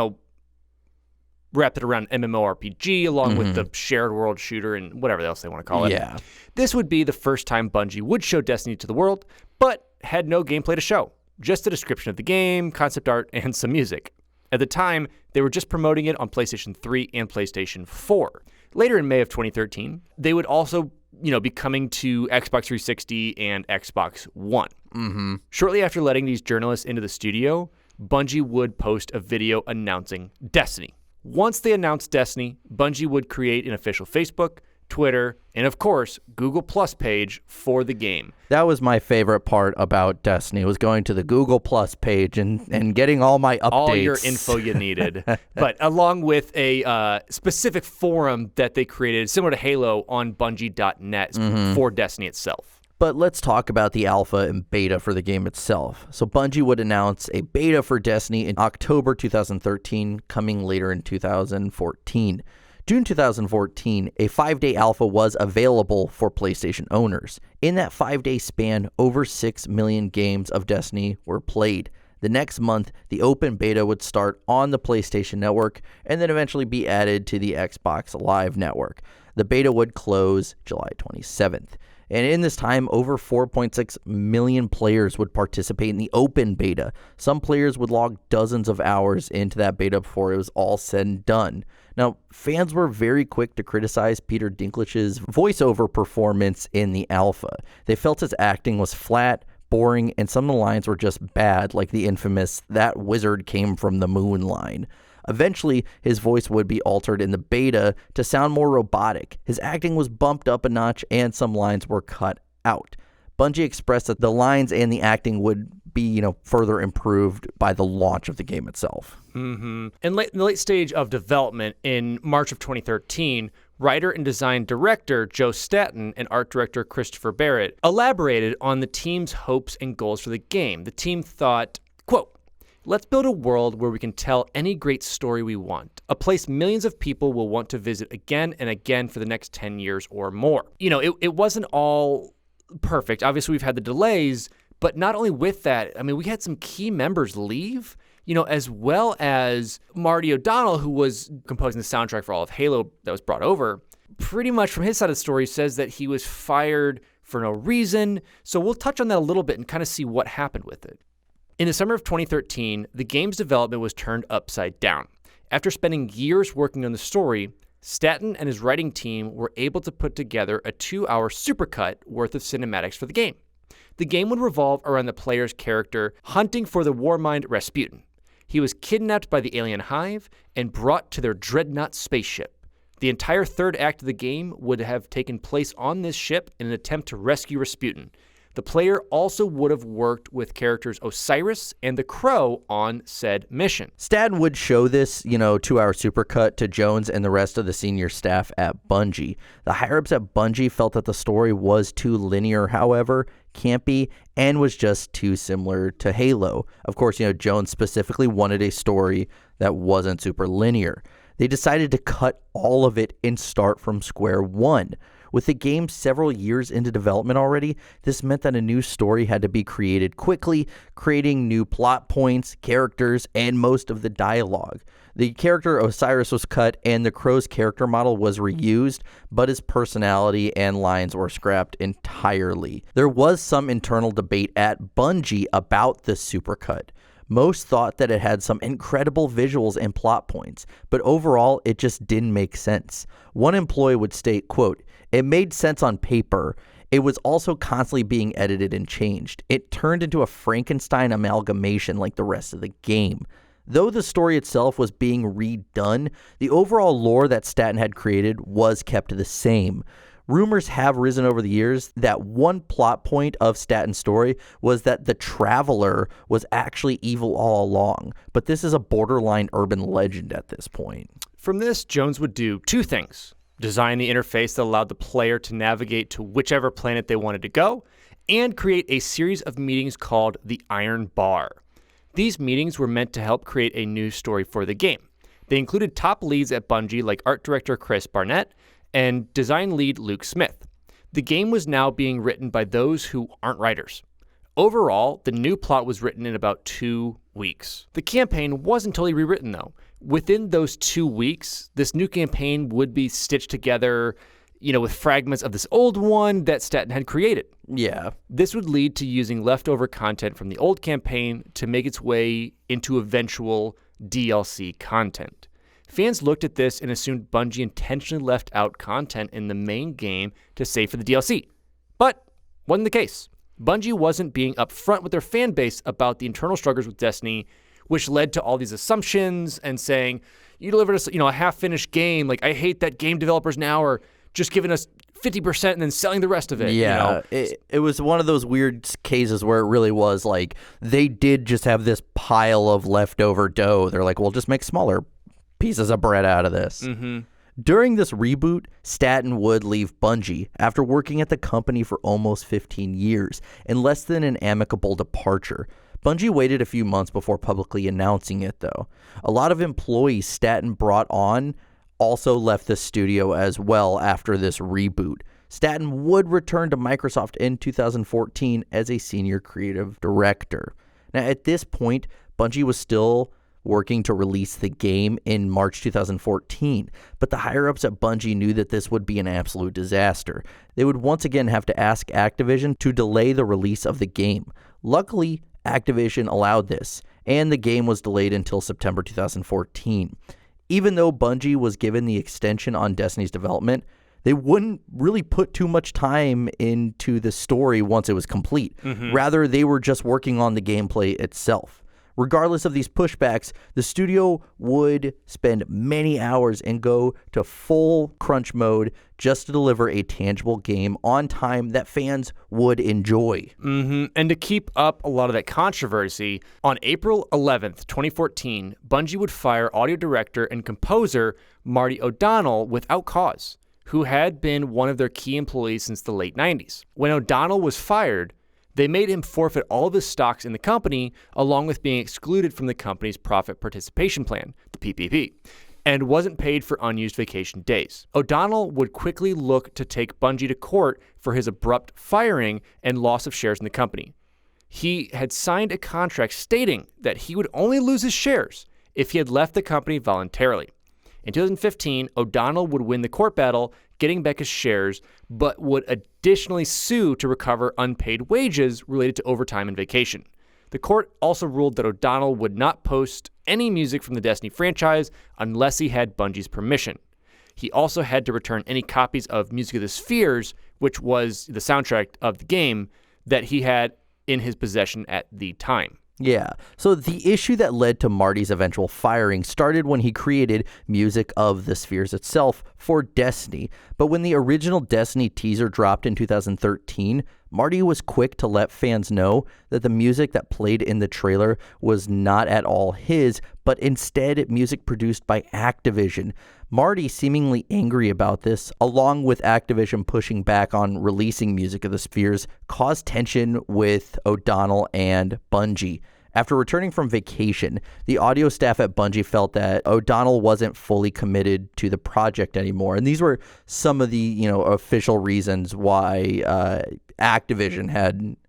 wrapped it around MMORPG along with the shared world shooter and whatever else they want to call it. Yeah. This would be the first time Bungie would show Destiny to the world, but had no gameplay to show. Just a description of the game, concept art, and some music. At the time, they were just promoting it on PlayStation 3 and PlayStation 4. Later in May of 2013, they would also, be coming to Xbox 360 and Xbox One. Mm-hmm. Shortly after letting these journalists into the studio, Bungie would post a video announcing Destiny. Once they announced Destiny, Bungie would create an official Facebook, Twitter, and of course, Google Plus page for the game. That was my favorite part about Destiny, was going to the Google Plus page and getting all my updates. All your info you needed. But along with a specific forum that they created, similar to Halo, on Bungie.net for Destiny itself. But let's talk about the alpha and beta for the game itself. So Bungie would announce a beta for Destiny in October 2013, coming later in 2014. June 2014, a 5-day alpha was available for PlayStation owners. In that 5-day span, over 6 million games of Destiny were played. The next month, the open beta would start on the PlayStation Network and then eventually be added to the Xbox Live Network. The beta would close July 27th. And in this time, over 4.6 million players would participate in the open beta. Some players would log dozens of hours into that beta before it was all said and done. Now, fans were very quick to criticize Peter Dinklage's voiceover performance in the alpha. They felt his acting was flat, boring, and some of the lines were just bad, like the infamous "that wizard came from the moon" line. Eventually, his voice would be altered in the beta to sound more robotic. His acting was bumped up a notch, and some lines were cut out. Bungie expressed that the lines and the acting would be, further improved by the launch of the game itself. Mm-hmm. In the late stage of development, in March of 2013, writer and design director Joe Staten and art director Christopher Barrett elaborated on the team's hopes and goals for the game. The team thought, quote, "Let's build a world where we can tell any great story we want, a place millions of people will want to visit again and again for the next 10 years or more." It wasn't all perfect. Obviously, we've had the delays, but not only with that, we had some key members leave, as well as Marty O'Donnell, who was composing the soundtrack for all of Halo that was brought over. Pretty much from his side of the story, says that he was fired for no reason. So we'll touch on that a little bit and kind of see what happened with it. In the summer of 2013, the game's development was turned upside down. After spending years working on the story, Staten and his writing team were able to put together a 2-hour supercut worth of cinematics for the game. The game would revolve around the player's character hunting for the warmind Rasputin. He was kidnapped by the alien Hive and brought to their dreadnought spaceship. The entire third act of the game would have taken place on this ship in an attempt to rescue Rasputin. The player also would have worked with characters Osiris and the Crow on said mission. Staten would show this, 2-hour supercut to Jones and the rest of the senior staff at Bungie. The higher-ups at Bungie felt that the story was too linear, however, campy, and was just too similar to Halo. Of course, Jones specifically wanted a story that wasn't super linear. They decided to cut all of it and start from square one. With the game several years into development already, this meant that a new story had to be created quickly, creating new plot points, characters, and most of the dialogue. The character Osiris was cut and the Crow's character model was reused, but his personality and lines were scrapped entirely. There was some internal debate at Bungie about this supercut. Most thought that it had some incredible visuals and plot points, but overall, it just didn't make sense. One employee would state, quote, "It made sense on paper. It was also constantly being edited and changed. It turned into a Frankenstein amalgamation like the rest of the game. Though the story itself was being redone, the overall lore that Staten had created was kept the same. Rumors have risen over the years that one plot point of Staten's story was that the Traveler was actually evil all along, but this is a borderline urban legend at this point." From this, Jones would do two things: design the interface that allowed the player to navigate to whichever planet they wanted to go, and create a series of meetings called the Iron Bar. These meetings were meant to help create a new story for the game. They included top leads at Bungie like art director Chris Barnett and design lead Luke Smith. The game was now being written by those who aren't writers. Overall, the new plot was written in about 2 weeks. The campaign wasn't totally rewritten, though. Within those 2 weeks, this new campaign would be stitched together, with fragments of this old one that Staten had created. Yeah. This would lead to using leftover content from the old campaign to make its way into eventual DLC content. Fans looked at this and assumed Bungie intentionally left out content in the main game to save for the DLC. But wasn't the case. Bungie wasn't being upfront with their fan base about the internal struggles with Destiny, which led to all these assumptions and saying, you delivered us, a half-finished game. Like, I hate that game developers now are just giving us 50% and then selling the rest of it. Yeah, it was one of those weird cases where it really was like they did just have this pile of leftover dough. They're like, we'll just make smaller pieces of bread out of this. Mm-hmm. During this reboot, Staten would leave Bungie after working at the company for almost 15 years in less than an amicable departure. Bungie waited a few months before publicly announcing it, though. A lot of employees Staten brought on also left the studio as well after this reboot. Staten would return to Microsoft in 2014 as a senior creative director. Now, at this point, Bungie was still working to release the game in March 2014, but the higher-ups at Bungie knew that this would be an absolute disaster. They would once again have to ask Activision to delay the release of the game. Luckily, Activision allowed this, and the game was delayed until September 2014. Even though Bungie was given the extension on Destiny's development, they wouldn't really put too much time into the story once it was complete. Mm-hmm. Rather, they were just working on the gameplay itself. Regardless of these pushbacks, the studio would spend many hours and go to full crunch mode just to deliver a tangible game on time that fans would enjoy. Mm-hmm. And to keep up a lot of that controversy, on April 11th, 2014, Bungie would fire audio director and composer Marty O'Donnell without cause, who had been one of their key employees since the late 90s. When O'Donnell was fired, they made him forfeit all of his stocks in the company, along with being excluded from the company's profit participation plan, the PPP, and wasn't paid for unused vacation days. O'Donnell would quickly look to take Bungie to court for his abrupt firing and loss of shares in the company. He had signed a contract stating that he would only lose his shares if he had left the company voluntarily. In 2015, O'Donnell would win the court battle, getting back his shares, but would additionally sue to recover unpaid wages related to overtime and vacation. The court also ruled that O'Donnell would not post any music from the Destiny franchise unless he had Bungie's permission. He also had to return any copies of Music of the Spheres, which was the soundtrack of the game, that he had in his possession at the time. Yeah, so the issue that led to Marty's eventual firing started when he created Music of the Spheres itself for Destiny. But when the original Destiny teaser dropped in 2013, Marty was quick to let fans know that the music that played in the trailer was not at all his, but instead music produced by Activision. Marty, seemingly angry about this, along with Activision pushing back on releasing Music of the Spheres, caused tension with O'Donnell and Bungie. After returning from vacation, the audio staff at Bungie felt that O'Donnell wasn't fully committed to the project anymore. And these were some of the, official reasons why Activision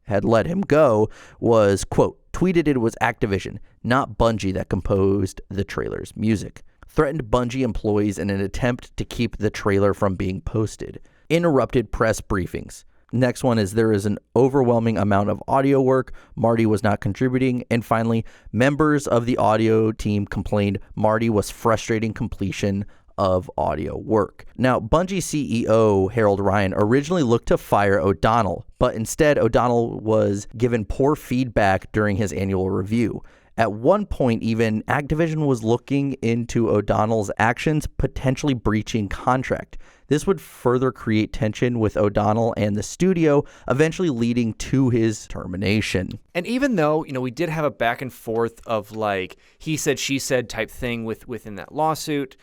had let him go was, quote, tweeted it was Activision, not Bungie, that composed the trailer's music. Threatened Bungie employees in an attempt to keep the trailer from being posted. Interrupted press briefings. Next one is there is an overwhelming amount of audio work. Marty was not contributing. And finally, members of the audio team complained Marty was frustrating completion of audio work. Now, Bungie CEO Harold Ryan originally looked to fire O'Donnell, but instead O'Donnell was given poor feedback during his annual review. At one point, even, Activision was looking into O'Donnell's actions potentially breaching contract. This would further create tension with O'Donnell and the studio, eventually leading to his termination. And even though, we did have a back and forth of like he said, she said type thing within that lawsuit,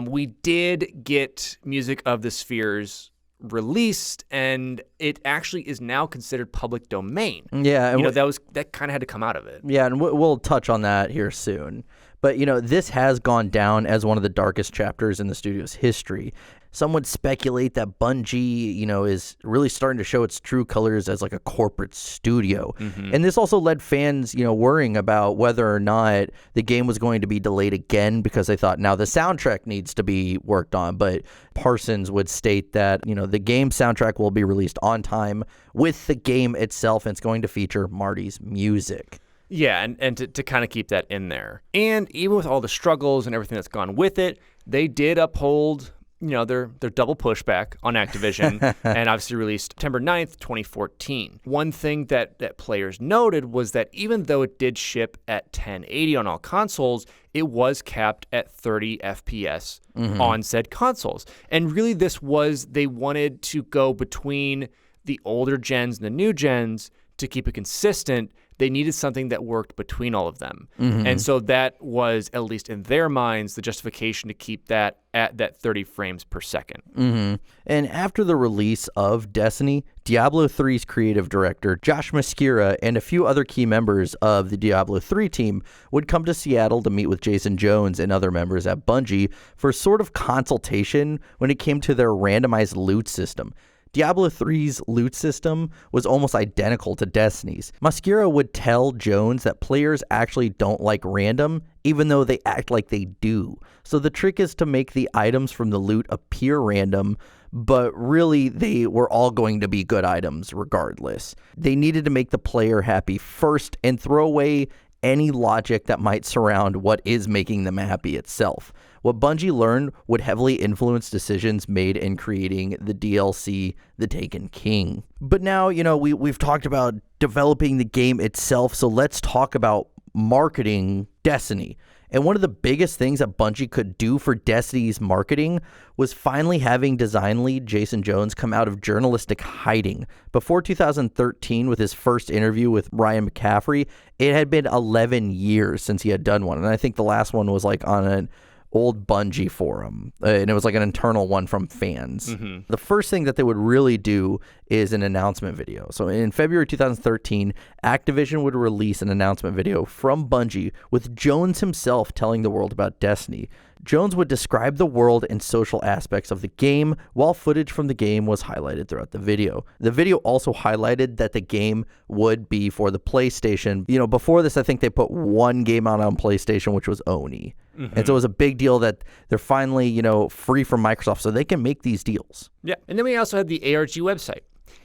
we did get Music of the Spheres released, and it actually is now considered public domain. Yeah, and that kind of had to come out of it. Yeah, and we'll touch on that here soon. But this has gone down as one of the darkest chapters in the studio's history. Some would speculate that Bungie, is really starting to show its true colors as like a corporate studio. Mm-hmm. And this also led fans, worrying about whether or not the game was going to be delayed again because they thought now the soundtrack needs to be worked on. But Parsons would state that, the game soundtrack will be released on time with the game itself, and it's going to feature Marty's music. Yeah, and to kind of keep that in there. And even with all the struggles and everything that's gone with it, they did uphold, their double pushback on Activision and obviously released September 9th, 2014. One thing that players noted was that even though it did ship at 1080 on all consoles, it was capped at 30 FPS on said consoles. And really they wanted to go between the older gens and the new gens to keep it consistent. They needed something that worked between all of them. And so that was, at least in their minds, the justification to keep that at that 30 frames per second. And after the release of Destiny, Diablo 3's creative director, Josh Mosquera, and a few other key members of the Diablo 3 team would come to Seattle to meet with Jason Jones and other members at Bungie for sort of consultation when it came to their randomized loot system. Diablo 3's loot system was almost identical to Destiny's. Mosquera would tell Jones that players actually don't like random, even though they act like they do. So the trick is to make the items from the loot appear random, but really they were all going to be good items regardless. They needed to make the player happy first and throw away any logic that might surround what is making them happy itself. What Bungie learned would heavily influence decisions made in creating the DLC, The Taken King. But now, we've talked about developing the game itself, so let's talk about marketing Destiny. And one of the biggest things that Bungie could do for Destiny's marketing was finally having design lead Jason Jones come out of journalistic hiding. Before 2013, with his first interview with Ryan McCaffrey, it had been 11 years since he had done one. And I think the last one was like on an old Bungie forum, and it was like an internal one from fans. The first thing that they would really do is an announcement video. So in February 2013, Activision would release an announcement video from Bungie with Jones himself telling the world about Destiny. Jones would describe the world and social aspects of the game, while footage from the game was highlighted throughout the video. The video also highlighted that the game would be for the PlayStation. Before this, I think they put one game out on PlayStation, which was Oni. And so it was a big deal that they're finally, free from Microsoft, so they can make these deals. Yeah, and then we also had the ARG website.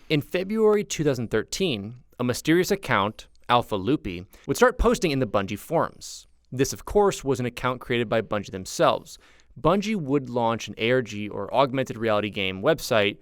In February 2013, a mysterious account, Alpha Loopy, would start posting in the Bungie forums. This, of course, was an account created by Bungie themselves. Bungie would launch an ARG or augmented reality game website,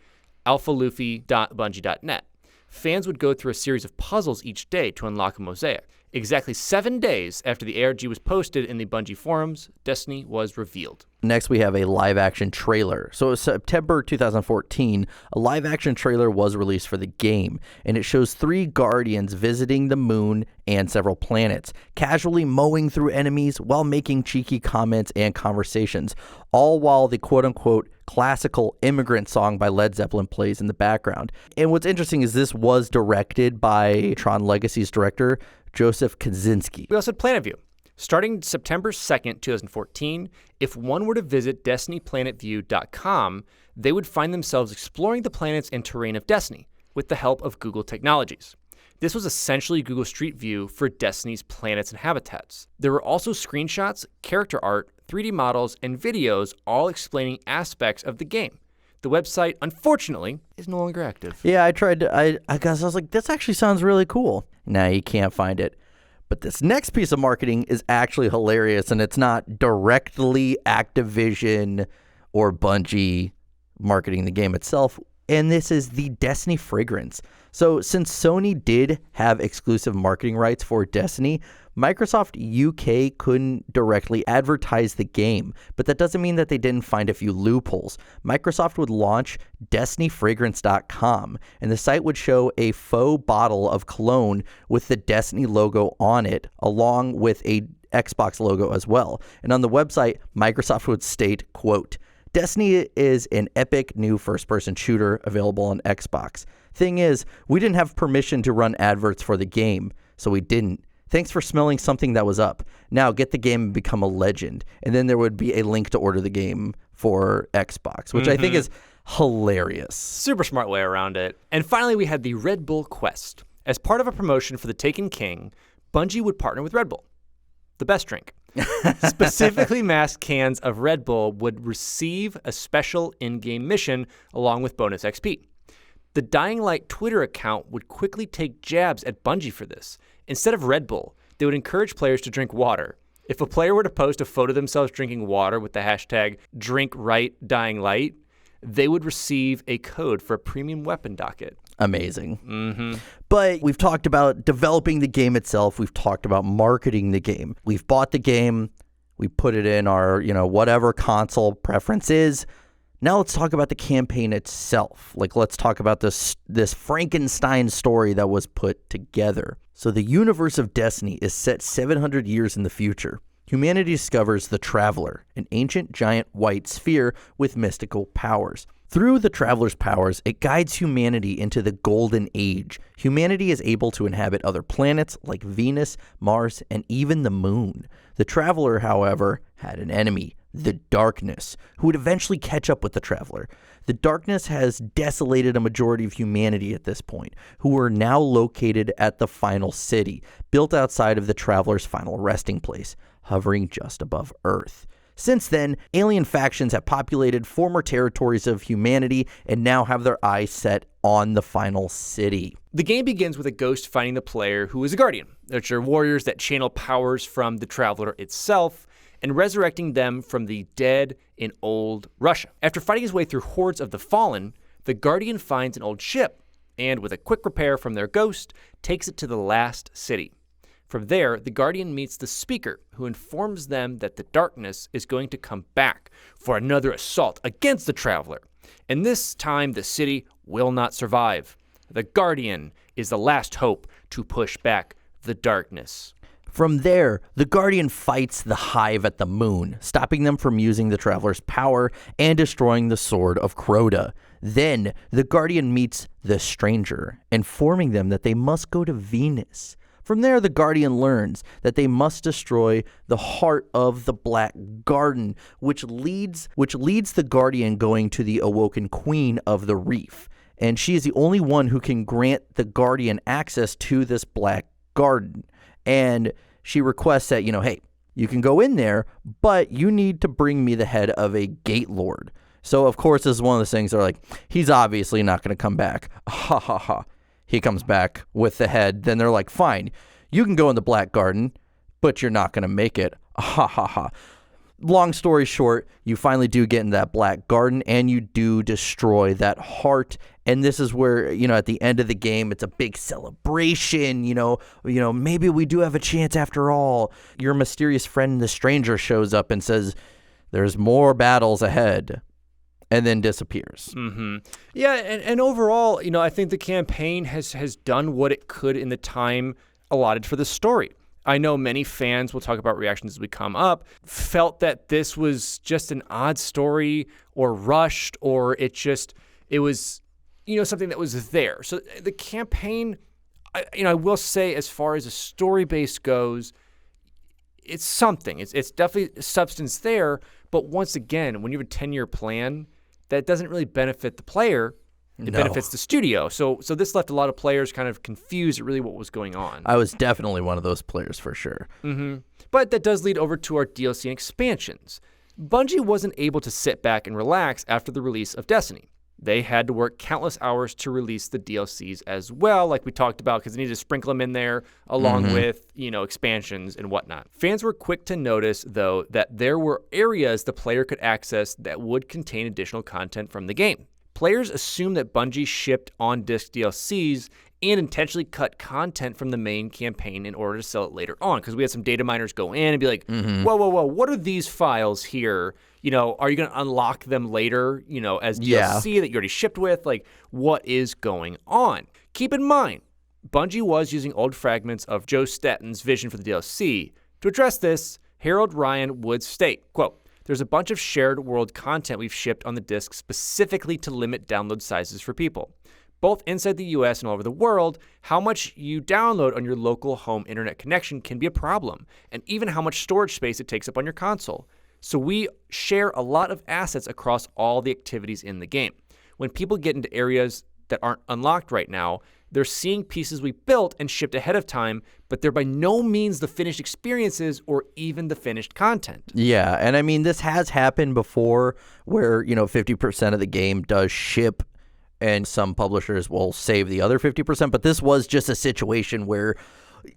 alphaloopy.bungie.net. Fans would go through a series of puzzles each day to unlock a mosaic. Exactly 7 days after the ARG was posted in the Bungie forums, Destiny was revealed. Next, we have a live-action trailer. So September 2014, a live-action trailer was released for the game, and it shows 3 Guardians visiting the moon and several planets, casually mowing through enemies while making cheeky comments and conversations, all while the quote-unquote classical Immigrant song by Led Zeppelin plays in the background. And what's interesting is this was directed by Tron Legacy's director, Joseph Kaczynski. We also had Planet View. Starting September 2nd, 2014, if one were to visit DestinyPlanetView.com, they would find themselves exploring the planets and terrain of Destiny with the help of Google technologies. This was essentially Google Street View for Destiny's planets and habitats. There were also screenshots, character art, 3D models, and videos all explaining aspects of the game. The website, unfortunately, is no longer active. Yeah, I tried to, I guess I was like, this actually sounds really cool. Nah, you can't find it. But this next piece of marketing is actually hilarious, and it's not directly Activision or Bungie marketing the game itself. And this is the Destiny fragrance. So since Sony did have exclusive marketing rights for Destiny, Microsoft UK couldn't directly advertise the game, but that doesn't mean that they didn't find a few loopholes. Microsoft would launch DestinyFragrance.com, and the site would show a faux bottle of cologne with the Destiny logo on it, along with a Xbox logo as well. And on the website, Microsoft would state, quote, Destiny is an epic new first-person shooter available on Xbox. Thing is, we didn't have permission to run adverts for the game, so we didn't. Thanks for smelling something that was up. Now get the game and become a legend. And then there would be a link to order the game for Xbox, which I think is hilarious. Super smart way around it. And finally, we had the Red Bull Quest. As part of a promotion for The Taken King, Bungie would partner with Red Bull, the best drink. Specifically masked cans of Red Bull would receive a special in-game mission along with bonus XP. The Dying Light Twitter account would quickly take jabs at Bungie for this. Instead of Red Bull, they would encourage players to drink water. If a player were to post a photo of themselves drinking water with the hashtag #DrinkRightDyingLight, they would receive a code for a premium weapon docket. Amazing. Mm-hmm. But we've talked about developing the game itself. We've talked about marketing the game. We've bought the game. We put it in our, whatever console preference is. Now let's talk about the campaign itself. Let's talk about this Frankenstein story that was put together. So the universe of Destiny is set 700 years in the future. Humanity discovers the Traveler, an ancient giant white sphere with mystical powers. Through the Traveler's powers, it guides humanity into the Golden Age. Humanity is able to inhabit other planets like Venus, Mars, and even the Moon. The Traveler, however, had an enemy, the Darkness, who would eventually catch up with the Traveler. The Darkness has desolated a majority of humanity at this point, who are now located at the Final City, built outside of the Traveler's final resting place, hovering just above Earth. Since then, alien factions have populated former territories of humanity and now have their eyes set on the Final City. The game begins with a ghost finding the player who is a guardian, which are warriors that channel powers from the Traveler itself, and resurrecting them from the dead in old Russia. After fighting his way through hordes of the fallen, the Guardian finds an old ship, and with a quick repair from their ghost, takes it to the last city. From there, the Guardian meets the Speaker, who informs them that the Darkness is going to come back for another assault against the Traveler. And this time, the city will not survive. The Guardian is the last hope to push back the Darkness. From there, the Guardian fights the Hive at the Moon, stopping them from using the Traveler's power and destroying the Sword of Crota. Then, the Guardian meets the Stranger, informing them that they must go to Venus. From there, the Guardian learns that they must destroy the heart of the Black Garden, which leads the Guardian going to the Awoken Queen of the Reef. And she is the only one who can grant the Guardian access to this Black Garden. And she requests that, hey, you can go in there, but you need to bring me the head of a Gate Lord. So, of course, this is one of those things they're like, he's obviously not going to come back. Ha ha ha. He comes back with the head. Then they're like, fine, you can go in the Black Garden, but you're not going to make it. Ha ha ha. Long story short, you finally do get in that Black Garden and you do destroy that heart. And this is where, at the end of the game, it's a big celebration. Maybe we do have a chance after all. Your mysterious friend, the Stranger, shows up and says, there's more battles ahead, and then disappears. Mm-hmm. Yeah, and overall, I think the campaign has done what it could in the time allotted for the story. I know many fans will talk about reactions as we come up, felt that this was just an odd story or rushed, or it was, something that was there. So the campaign, I will say, as far as a story base goes, it's something. It's definitely substance there. But once again, when you have a 10-year plan, that doesn't really benefit the player. It benefits the studio. So this left a lot of players kind of confused at really what was going on. I was definitely one of those players for sure. Mm-hmm. But that does lead over to our DLC and expansions. Bungie wasn't able to sit back and relax after the release of Destiny. They had to work countless hours to release the DLCs as well, like we talked about, because they needed to sprinkle them in there along with, expansions and whatnot. Fans were quick to notice, though, that there were areas the player could access that would contain additional content from the game. Players assumed that Bungie shipped on-disc DLCs and intentionally cut content from the main campaign in order to sell it later on, because we had some data miners go in and be like, whoa, what are these files here? Are you going to unlock them later, as DLC that you already shipped with? Like, what is going on? Keep in mind, Bungie was using old fragments of Joe Staten's vision for the DLC. To address this, Harold Ryan would state, quote, "There's a bunch of shared world content we've shipped on the disc specifically to limit download sizes for people. Both inside the US and all over the world, how much you download on your local home internet connection can be a problem, and even how much storage space it takes up on your console. So we share a lot of assets across all the activities in the game. When people get into areas that aren't unlocked right now, they're seeing pieces we built and shipped ahead of time, but they're by no means the finished experiences or even the finished content." Yeah, and I mean, this has happened before where, 50% of the game does ship and some publishers will save the other 50%, but this was just a situation where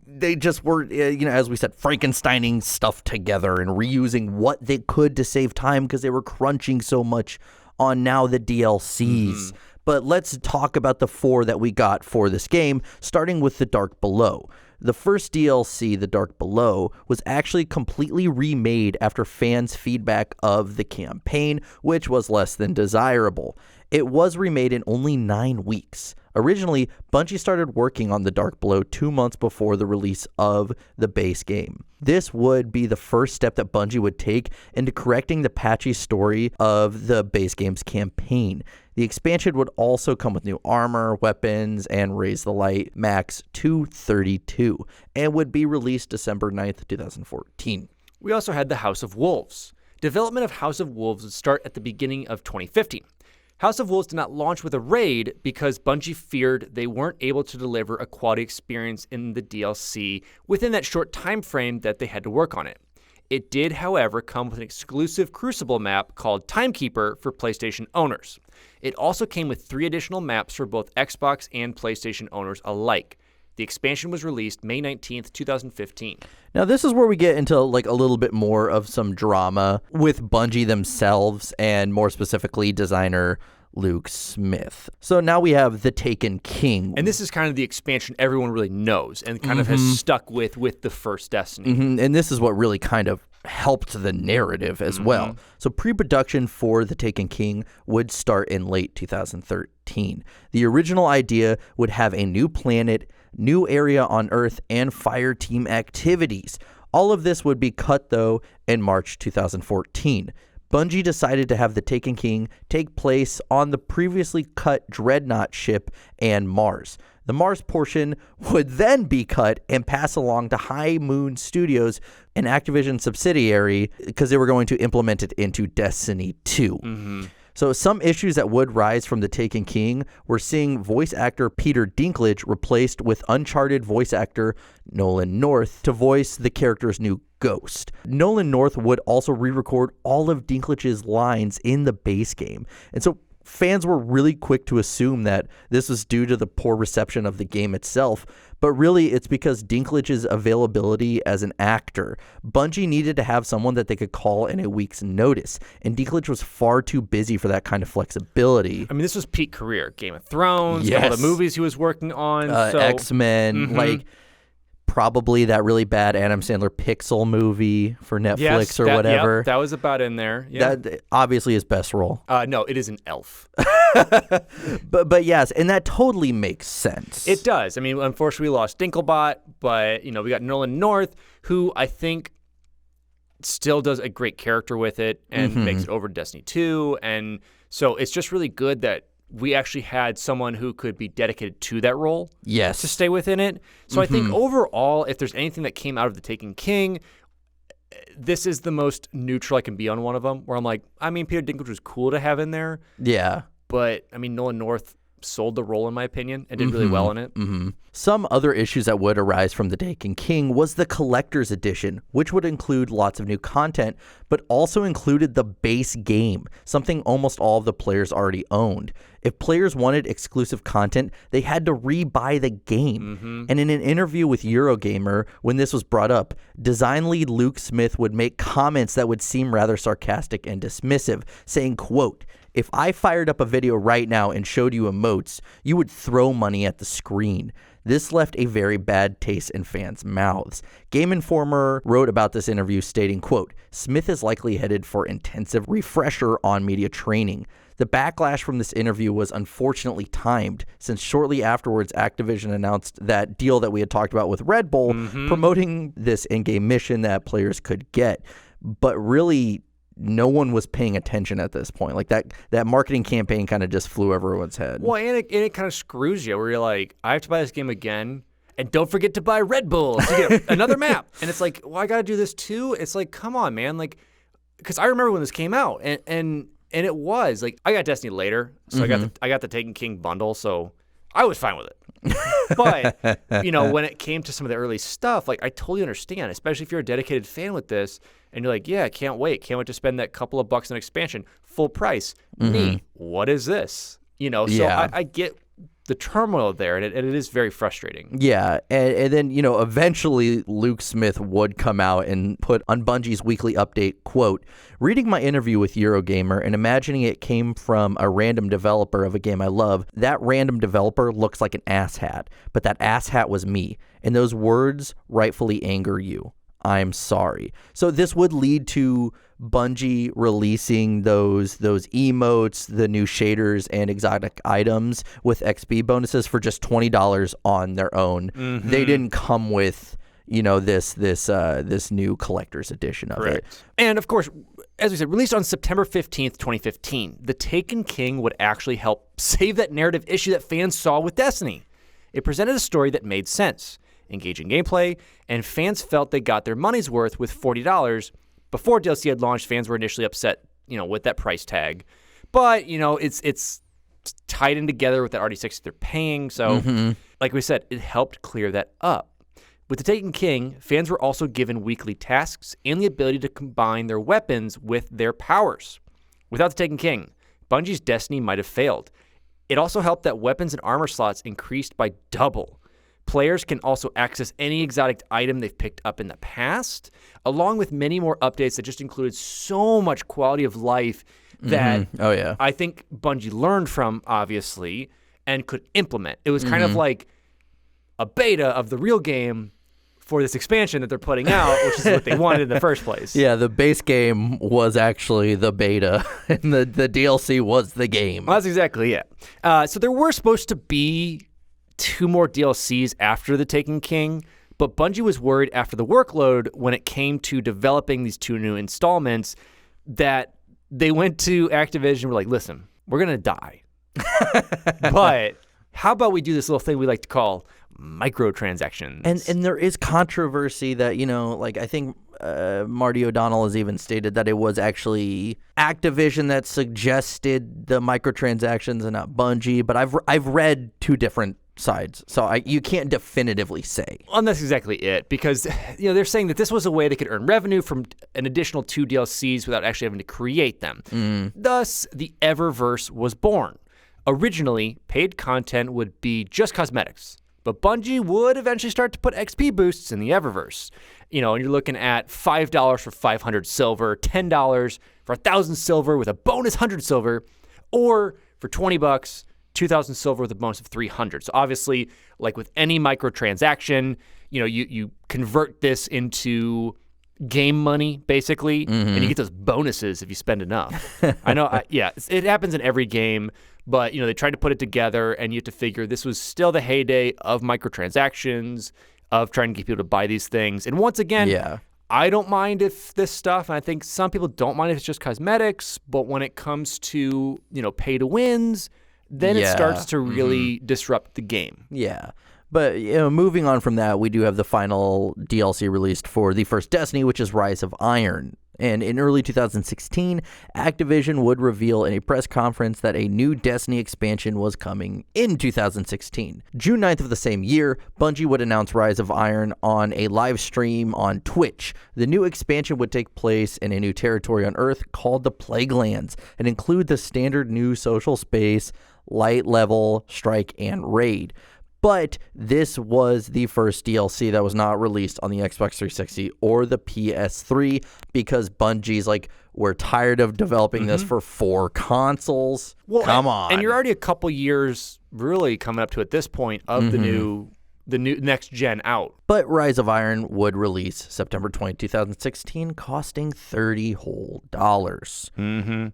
they just were, as we said, Frankensteining stuff together and reusing what they could to save time because they were crunching so much on now the DLCs. But let's talk about the 4 that we got for this game, starting with The Dark Below. The first DLC, The Dark Below, was actually completely remade after fans' feedback of the campaign, which was less than desirable. It was remade in only 9 weeks. Originally, Bungie started working on The Dark Below 2 months before the release of the base game. This would be the first step that Bungie would take into correcting the patchy story of the base game's campaign. The expansion would also come with new armor, weapons, and raise the light max to 32, and would be released December 9th, 2014. We also had the House of Wolves. Development of House of Wolves would start at the beginning of 2015. House of Wolves did not launch with a raid because Bungie feared they weren't able to deliver a quality experience in the DLC within that short time frame that they had to work on it. It did, however, come with an exclusive Crucible map called Timekeeper for PlayStation owners. It also came with 3 additional maps for both Xbox and PlayStation owners alike. The expansion was released May 19th, 2015. Now, this is where we get into like a little bit more of some drama with Bungie themselves and more specifically designer Luke Smith. So now we have the Taken King. And this is kind of the expansion everyone really knows and kind of has stuck with the first Destiny. And this is what really kind of helped the narrative as well. So pre-production for the Taken King would start in late 2013. The original idea would have a new planet, new area on Earth, and fire team activities. All of this would be cut, though, in March 2014. Bungie decided to have the Taken King take place on the previously cut Dreadnought ship and Mars. The Mars portion would then be cut and pass along to High Moon Studios, an Activision subsidiary, because they were going to implement it into Destiny 2. So some issues that would rise from the Taken King were seeing voice actor Peter Dinklage replaced with Uncharted voice actor Nolan North to voice the character's new Ghost. Nolan North would also re-record all of Dinklage's lines in the base game. And so fans were really quick to assume that this was due to the poor reception of the game itself, but really it's because Dinklage's availability as an actor. Bungie needed to have someone that they could call in a week's notice, and Dinklage was far too busy for that kind of flexibility. I mean, this was peak career. Game of Thrones, Yes. all the movies he was working on. X-Men, like probably that really bad Adam Sandler Pixel movie for Netflix or whatever. Yep, that was about in there. Yeah. That obviously his best role. No, it is an elf. But yes, and that totally makes sense. It does. I mean, unfortunately, we lost Dinklebot, but we got Nolan North, who I think still does a great character with it and makes it over to Destiny 2. And so it's just really good that we actually had someone who could be dedicated to that role. Yes. To stay within it. So I think overall, if there's anything that came out of the Taken King, this is the most neutral I can be on one of them, where I'm like, I mean, Peter Dinklage was cool to have in there. Yeah. But, I mean, Nolan North sold the role, in my opinion, and did really well in it. Some other issues that would arise from the Taken King was the Collector's Edition, which would include lots of new content, but also included the base game, something almost all of the players already owned. If players wanted exclusive content, they had to re-buy the game. And in an interview with Eurogamer, when this was brought up, design lead Luke Smith would make comments that would seem rather sarcastic and dismissive, saying, quote, "If I fired up a video right now and showed you emotes, you would throw money at the screen." This left a very bad taste in fans' mouths. Game Informer wrote about this interview stating, quote, "Smith is likely headed for intensive refresher on media training." The backlash from this interview was unfortunately timed, since shortly afterwards Activision announced that deal that we had talked about with Red Bull, promoting this in-game mission that players could get. But really, no one was paying attention at this point. Like that marketing campaign kind of just flew over everyone's head. Well, and it kind of screws you, where you're like, I have to buy this game again, and don't forget to buy Red Bull to get another map. And it's like, well, I got to do this too? It's like, come on, man. Like, because I remember when this came out, and it was like, I got Destiny later, so I got the Taken King bundle, so I was fine with it. But, when it came to some of the early stuff, like, I totally understand, especially if you're a dedicated fan with this, and you're like, yeah, can't wait to spend that couple of bucks on expansion, full price. Me, what is this? So I get turmoil there, and it is very frustrating. Yeah, and then, eventually Luke Smith would come out and put on Bungie's weekly update, quote, "Reading my interview with Eurogamer and imagining it came from a random developer of a game I love, that random developer looks like an asshat, but that asshat was me, and those words rightfully anger you. I'm sorry." So this would lead to Bungie releasing those emotes, the new shaders, and exotic items with XP bonuses for just $20 on their own. Mm-hmm. They didn't come with this new collector's edition of it. And of course, as we said, released on September 15th, 2015, The Taken King would actually help save that narrative issue that fans saw with Destiny. It presented a story that made sense, engaging gameplay, and fans felt they got their money's worth with $40. Before DLC had launched, fans were initially upset, with that price tag. But, it's tied in together with that RD60 they're paying. So, like we said, it helped clear that up. With The Taken King, fans were also given weekly tasks and the ability to combine their weapons with their powers. Without The Taken King, Bungie's Destiny might have failed. It also helped that weapons and armor slots increased by double. Players can also access any exotic item they've picked up in the past, along with many more updates that just included so much quality of life that I think Bungie learned from, obviously, and could implement. It was kind of like a beta of the real game for this expansion that they're putting out, which is what they wanted in the first place. Yeah, the base game was actually the beta, and the DLC was the game. Well, that's exactly it. So there were supposed to be 2 more DLCs after The Taken King, but Bungie was worried after the workload when it came to developing these 2 new installments that they went to Activision and were like, listen, we're going to die. But how about we do this little thing we like to call microtransactions? And there is controversy that, I think Marty O'Donnell has even stated that it was actually Activision that suggested the microtransactions and not Bungie, but I've read 2 different sides, so you can't definitively say. Well, and that's exactly it, because they're saying that this was a way they could earn revenue from an additional 2 DLCs without actually having to create them. Thus, the Eververse was born. Originally, paid content would be just cosmetics, but Bungie would eventually start to put XP boosts in the Eververse. And you're looking at $5 for 500 silver, $10 for 1,000 silver with a bonus 100 silver, or for $20, 2,000 silver with a bonus of 300. So obviously, like with any microtransaction, you convert this into game money, basically, and you get those bonuses if you spend enough. I know, it happens in every game, but, they tried to put it together, and you have to figure this was still the heyday of microtransactions, of trying to get people to buy these things. And once again, I don't mind if this stuff, and I think some people don't mind if it's just cosmetics, but when it comes to, pay to wins, then it starts to really disrupt the game. Yeah. But, moving on from that, we do have the final DLC released for the first Destiny, which is Rise of Iron. And in early 2016, Activision would reveal in a press conference that a new Destiny expansion was coming in 2016. June 9th of the same year, Bungie would announce Rise of Iron on a live stream on Twitch. The new expansion would take place in a new territory on Earth called the Plaguelands and include the standard new social space, light level, strike, and raid. But this was the first DLC that was not released on the Xbox 360 or the PS3 because Bungie's like, we're tired of developing this for 4 consoles. Well, Come on. And you're already a couple years really coming up to at this point of the new next gen out. But Rise of Iron would release September 20, 2016, costing $30 whole.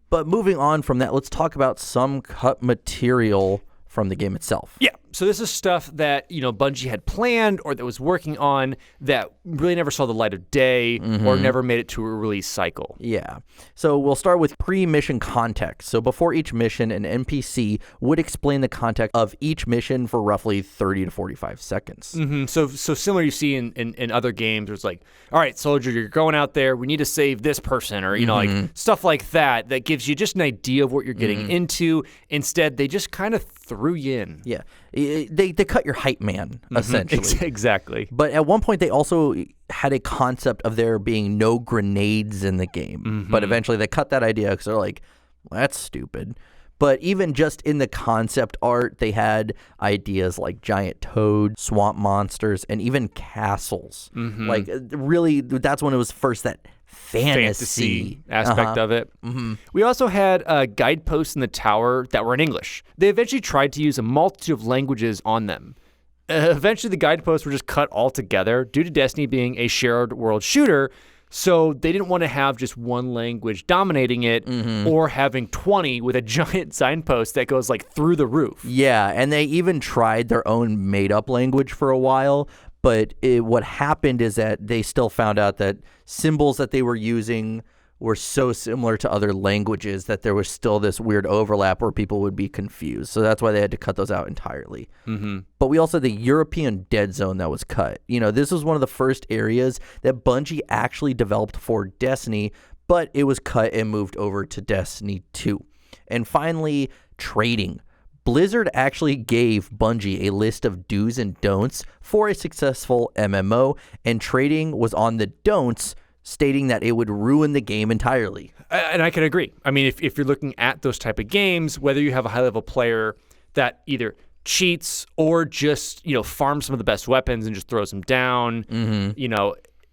But moving on from that, let's talk about some cut material from the game itself. Yeah. So this is stuff that, Bungie had planned or that was working on that really never saw the light of day or never made it to a release cycle. Yeah. So we'll start with pre-mission context. So before each mission, an NPC would explain the context of each mission for roughly 30 to 45 seconds. So similar you see in other games, where it's like, all right, soldier, you're going out there. We need to save this person, or, like stuff like that gives you just an idea of what you're getting into. Instead, they just kind of threw you in. Yeah. They cut your hype man, essentially. Exactly. But at one point, they also had a concept of there being no grenades in the game. But eventually, they cut that idea because they're like, well, that's stupid. But even just in the concept art, they had ideas like giant toads, swamp monsters, and even castles. Like, really, that's when it was first that fantasy aspect of it. We also had guideposts in the tower that were in English. They eventually tried to use a multitude of languages on them. Eventually, the guideposts were just cut altogether due to Destiny being a shared world shooter. So they didn't want to have just one language dominating it or having 20 with a giant signpost that goes like through the roof. Yeah, and they even tried their own made-up language for a while, but what happened is that they still found out that symbols that they were using were so similar to other languages that there was still this weird overlap where people would be confused. So that's why they had to cut those out entirely. But we also had the European dead zone that was cut. This was one of the first areas that Bungie actually developed for Destiny, but it was cut and moved over to Destiny 2. And finally, trading. Blizzard actually gave Bungie a list of do's and don'ts for a successful MMO, and trading was on the don'ts, stating that it would ruin the game entirely. And I can agree. I mean, if you're looking at those type of games, whether you have a high-level player that either cheats or just, farms some of the best weapons and just throws them down,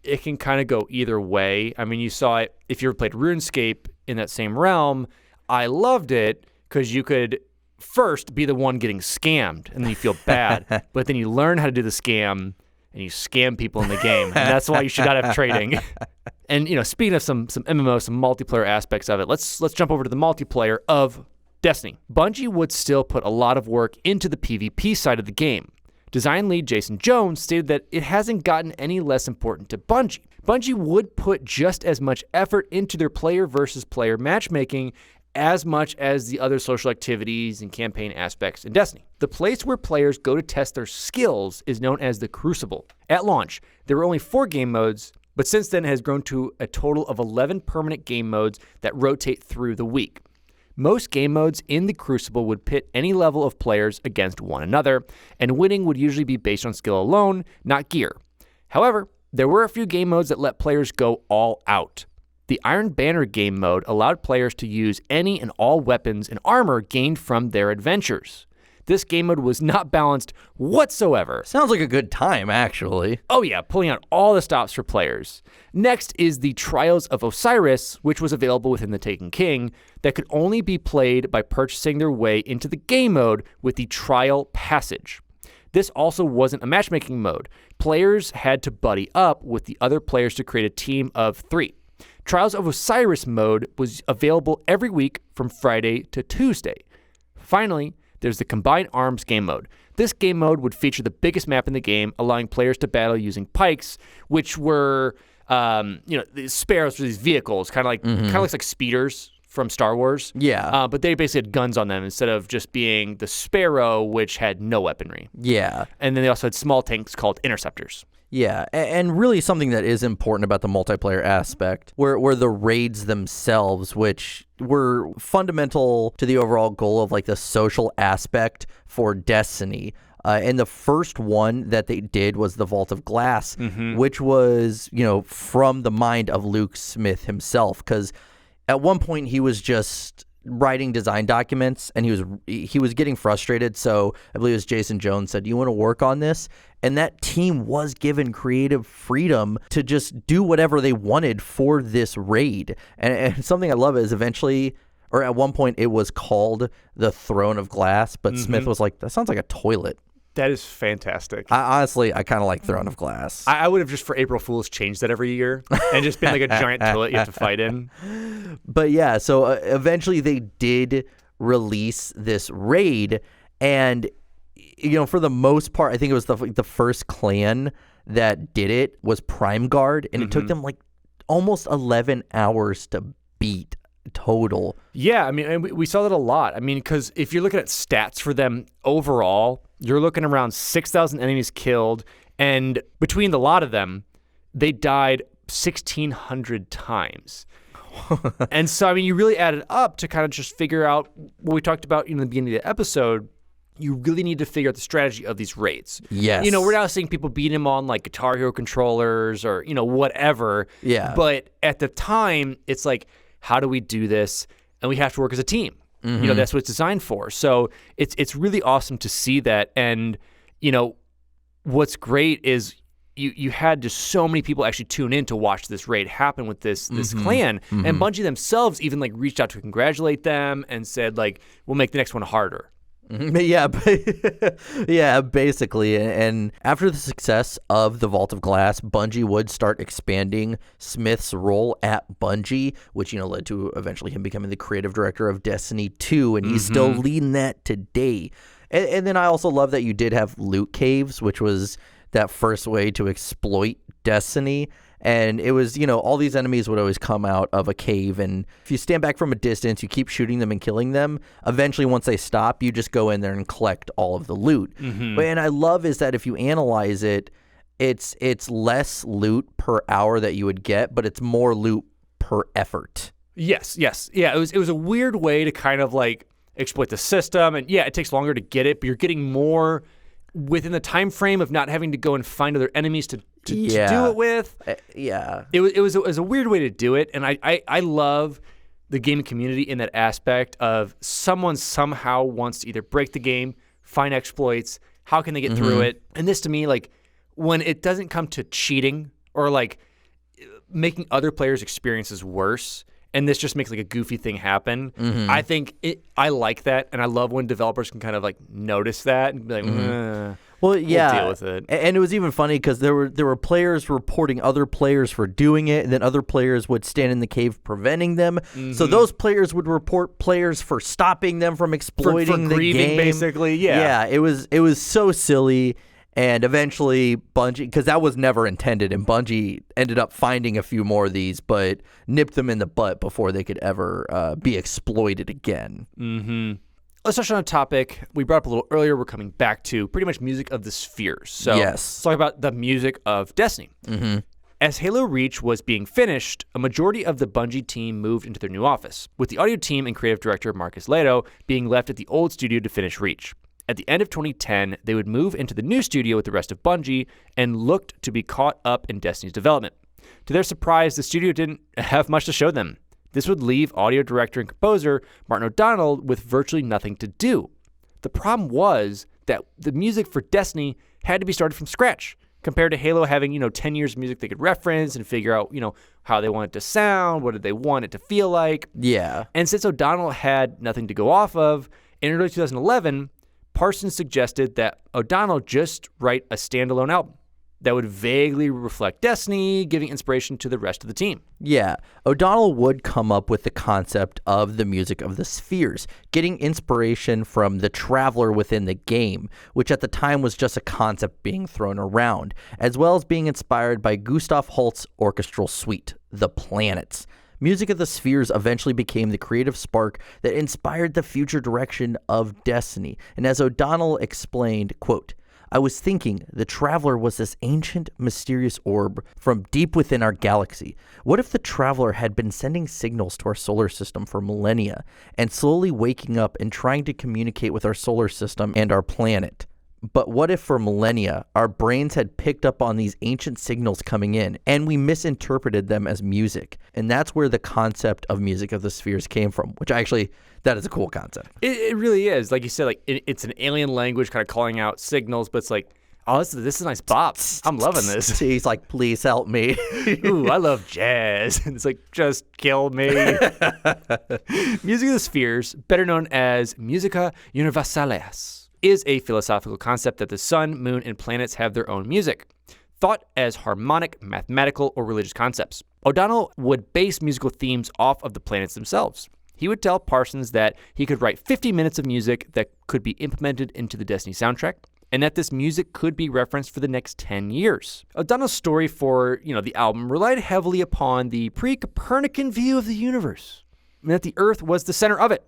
it can kind of go either way. I mean, you saw it if you ever played RuneScape in that same realm. I loved it because you could first be the one getting scammed and then you feel bad, but then you learn how to do the scam and you scam people in the game. And that's why you should not have trading. And, speaking of some MMO, some multiplayer aspects of it, let's jump over to the multiplayer of Destiny. Bungie would still put a lot of work into the PvP side of the game. Design lead Jason Jones stated that it hasn't gotten any less important to Bungie. Bungie would put just as much effort into their player versus player matchmaking as much as the other social activities and campaign aspects in Destiny. The place where players go to test their skills is known as the Crucible. At launch, there were only 4 game modes, but since then it has grown to a total of 11 permanent game modes that rotate through the week. Most game modes in the Crucible would pit any level of players against one another, and winning would usually be based on skill alone, not gear. However, there were a few game modes that let players go all out. The Iron Banner game mode allowed players to use any and all weapons and armor gained from their adventures. This game mode was not balanced whatsoever. Sounds like a good time, actually. Oh yeah, pulling out all the stops for players. Next is the Trials of Osiris, which was available within the Taken King, that could only be played by purchasing their way into the game mode with the Trial Passage. This also wasn't a matchmaking mode. Players had to buddy up with the other players to create a team of 3. Trials of Osiris mode was available every week from Friday to Tuesday. Finally, there's the Combined Arms game mode. This game mode would feature the biggest map in the game, allowing players to battle using pikes, which were, these sparrows for these vehicles, kind of looks like speeders from Star Wars. Yeah. But they basically had guns on them instead of just being the Sparrow, which had no weaponry. Yeah. And then they also had small tanks called Interceptors. Yeah, and really something that is important about the multiplayer aspect were the raids themselves, which were fundamental to the overall goal of like the social aspect for Destiny. And the first one that they did was the Vault of Glass, which was, from the mind of Luke Smith himself, because at one point he was just writing design documents and he was getting frustrated. So I believe it was Jason Jones said, "Do you want to work on this?" And that team was given creative freedom to just do whatever they wanted for this raid. And something I love is eventually, or at one point, it was called the Throne of Glass, but Smith was like, "That sounds like a toilet." That is fantastic. Honestly, I kind of like Throne of Glass. I would have just for April Fools changed that every year and just been like a giant toilet you have to fight in. But yeah, so eventually they did release this raid, and for the most part, I think it was the first clan that did it was Prime Guard, and it took them like almost 11 hours to beat total. Yeah, I mean, and we saw that a lot. I mean, because if you're looking at stats for them overall, you're looking around 6,000 enemies killed, and between the lot of them, they died 1,600 times. And so, I mean, you really add it up to kind of just figure out what we talked about in the beginning of the episode. You really need to figure out the strategy of these raids. Yes. We're now seeing people beat him on like Guitar Hero controllers or, whatever. Yeah. But at the time, it's like, how do we do this? And we have to work as a team. You know, that's what it's designed for. So it's really awesome to see that. And, you know, what's great is you had just so many people actually tune in to watch this raid happen with this clan. And Bungie themselves even like reached out to congratulate them and said like, we'll make the next one harder. Yeah, yeah, basically. And after the success of the Vault of Glass, Bungie would start expanding Smith's role at Bungie, which, you know, led to eventually him becoming the creative director of Destiny 2, and he's still leading that today. And then I also love that you did have loot caves, which was that first way to exploit Destiny. And it was, you know, all these enemies would always come out of a cave, and if you stand back from a distance, you keep shooting them and killing them. Eventually, once they stop, you just go in there and collect all of the loot. And I love is that if you analyze it, it's less loot per hour that you would get, but it's more loot per effort. Yes. Yeah, it was a weird way to kind of like exploit the system, and yeah, it takes longer to get it, but you're getting more within the time frame of not having to go and find other enemies to do it with. It was a weird way to do it, and I love the gaming community in that aspect of someone somehow wants to either break the game, find exploits, how can they get through it? And this to me, like, when it doesn't come to cheating or like making other players' experiences worse, and this just makes like a goofy thing happen. I think I like that, and I love when developers can kind of like notice that and be like, well, yeah, we'll deal with it. And it was even funny because there were players reporting other players for doing it, and then other players would stand in the cave preventing them. So those players would report players for stopping them from exploiting for the game. Basically, yeah. It was so silly. And eventually Bungie, because that was never intended, and Bungie ended up finding a few more of these, but nipped them in the butt before they could ever be exploited again. Let's touch on a topic we brought up a little earlier. We're coming back to pretty much music of the spheres. So let's talk about the music of Destiny. As Halo Reach was being finished, a majority of the Bungie team moved into their new office, with the audio team and creative director Marcus Leto being left at the old studio to finish Reach. At the end of 2010, they would move into the new studio with the rest of Bungie and looked to be caught up in Destiny's development. To their surprise, the studio didn't have much to show them. This would leave audio director and composer Martin O'Donnell with virtually nothing to do. The problem was that the music for Destiny had to be started from scratch, compared to Halo having, 10 years of music they could reference and figure out, how they want it to sound, what did they want it to feel like. Yeah. And since O'Donnell had nothing to go off of, in early 2011, Parsons suggested that O'Donnell just write a standalone album that would vaguely reflect Destiny, giving inspiration to the rest of the team. Yeah, O'Donnell would come up with the concept of the music of the spheres, getting inspiration from the Traveler within the game, which at the time was just a concept being thrown around, as well as being inspired by Gustav Holst's orchestral suite, The Planets. Music of the Spheres eventually became the creative spark that inspired the future direction of Destiny. And as O'Donnell explained, quote, "I was thinking the Traveler was this ancient, mysterious orb from deep within our galaxy. What if the Traveler had been sending signals to our solar system for millennia and slowly waking up and trying to communicate with our solar system and our planet? But what if for millennia, our brains had picked up on these ancient signals coming in and we misinterpreted them as music?" And that's where the concept of music of the spheres came from, which that is a cool concept. It really is. Like you said, like it's an alien language kind of calling out signals, but it's like, oh, this is a nice bop. I'm loving this. He's like, please help me. Ooh, I love jazz. And it's like, just kill me. Music of the spheres, better known as Musica Universalis, is a philosophical concept that the sun, moon, and planets have their own music, thought as harmonic, mathematical, or religious concepts. O'Donnell would base musical themes off of the planets themselves. He would tell Parsons that he could write 50 minutes of music that could be implemented into the Destiny soundtrack, and that this music could be referenced for the next 10 years. O'Donnell's story for, the album relied heavily upon the pre-Copernican view of the universe, and that the Earth was the center of it.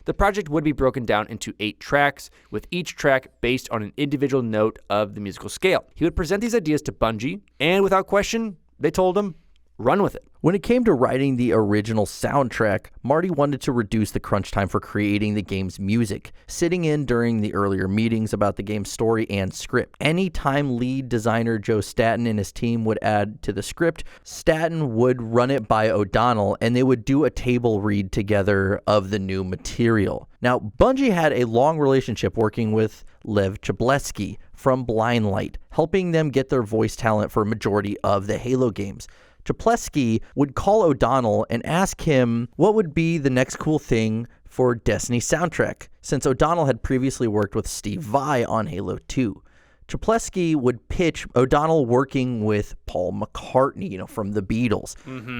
The project would be broken down into 8 tracks, with each track based on an individual note of the musical scale. He would present these ideas to Bungie, and without question, they told him, run with it. When it came to writing the original soundtrack, Marty wanted to reduce the crunch time for creating the game's music, sitting in during the earlier meetings about the game's story and script. Anytime lead designer Joe Staten and his team would add to the script, Staten would run it by O'Donnell and they would do a table read together of the new material. Now, Bungie had a long relationship working with Lev Chblesky from Blindlight, helping them get their voice talent for a majority of the Halo games. Chblesky would call O'Donnell and ask him what would be the next cool thing for Destiny's soundtrack, since O'Donnell had previously worked with Steve Vai on Halo 2. Chblesky would pitch O'Donnell working with Paul McCartney, from the Beatles.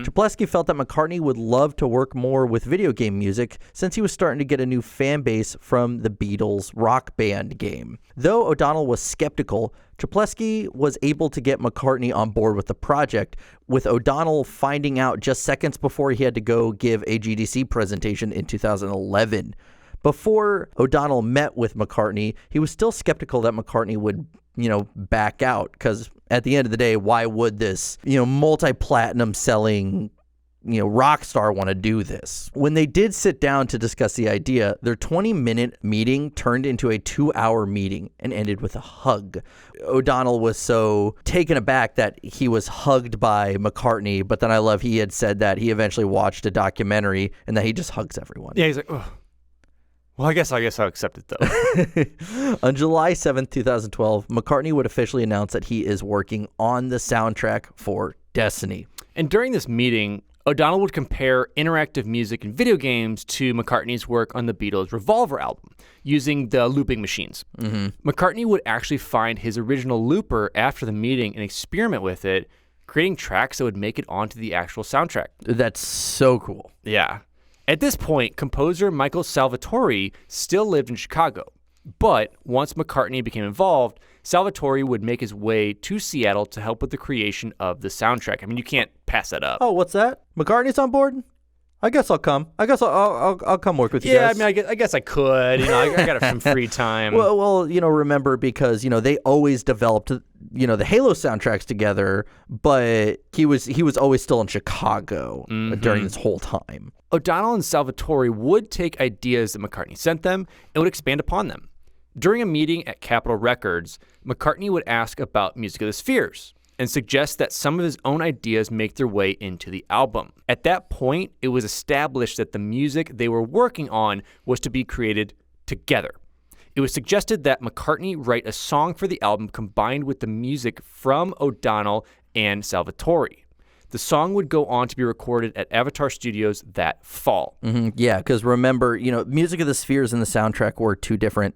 Chblesky felt that McCartney would love to work more with video game music since he was starting to get a new fan base from the Beatles Rock Band game. Though O'Donnell was skeptical, Chblesky was able to get McCartney on board with the project, with O'Donnell finding out just seconds before he had to go give a GDC presentation in 2011. Before O'Donnell met with McCartney, he was still skeptical that McCartney would, back out, because at the end of the day, why would this, multi-platinum selling, rock star want to do this? When they did sit down to discuss the idea, their 20-minute meeting turned into a 2-hour meeting and ended with a hug. O'Donnell was so taken aback that he was hugged by McCartney, but then I love he had said that he eventually watched a documentary and that he just hugs everyone. Yeah, he's like, ugh. Well, I guess I'll accept it, though. On July 7th, 2012, McCartney would officially announce that he is working on the soundtrack for Destiny. And during this meeting, O'Donnell would compare interactive music in video games to McCartney's work on the Beatles' Revolver album, using the looping machines. McCartney would actually find his original looper after the meeting and experiment with it, creating tracks that would make it onto the actual soundtrack. That's so cool. Yeah. At this point, composer Michael Salvatore still lived in Chicago. But once McCartney became involved, Salvatore would make his way to Seattle to help with the creation of the soundtrack. I mean, you can't pass that up. Oh, what's that? McCartney's on board? I guess I'll come. I guess I'll come work with you guys. Yeah, I mean, I guess I could. I got some free time. Well, remember because they always developed the Halo soundtracks together, but he was always still in Chicago during this whole time. O'Donnell and Salvatore would take ideas that McCartney sent them and would expand upon them. During a meeting at Capitol Records, McCartney would ask about Music of the Spheres and suggest that some of his own ideas make their way into the album. At that point, it was established that the music they were working on was to be created together. It was suggested that McCartney write a song for the album combined with the music from O'Donnell and Salvatore. The song would go on to be recorded at Avatar Studios that fall. Yeah, because remember, Music of the Spheres and the soundtrack were two different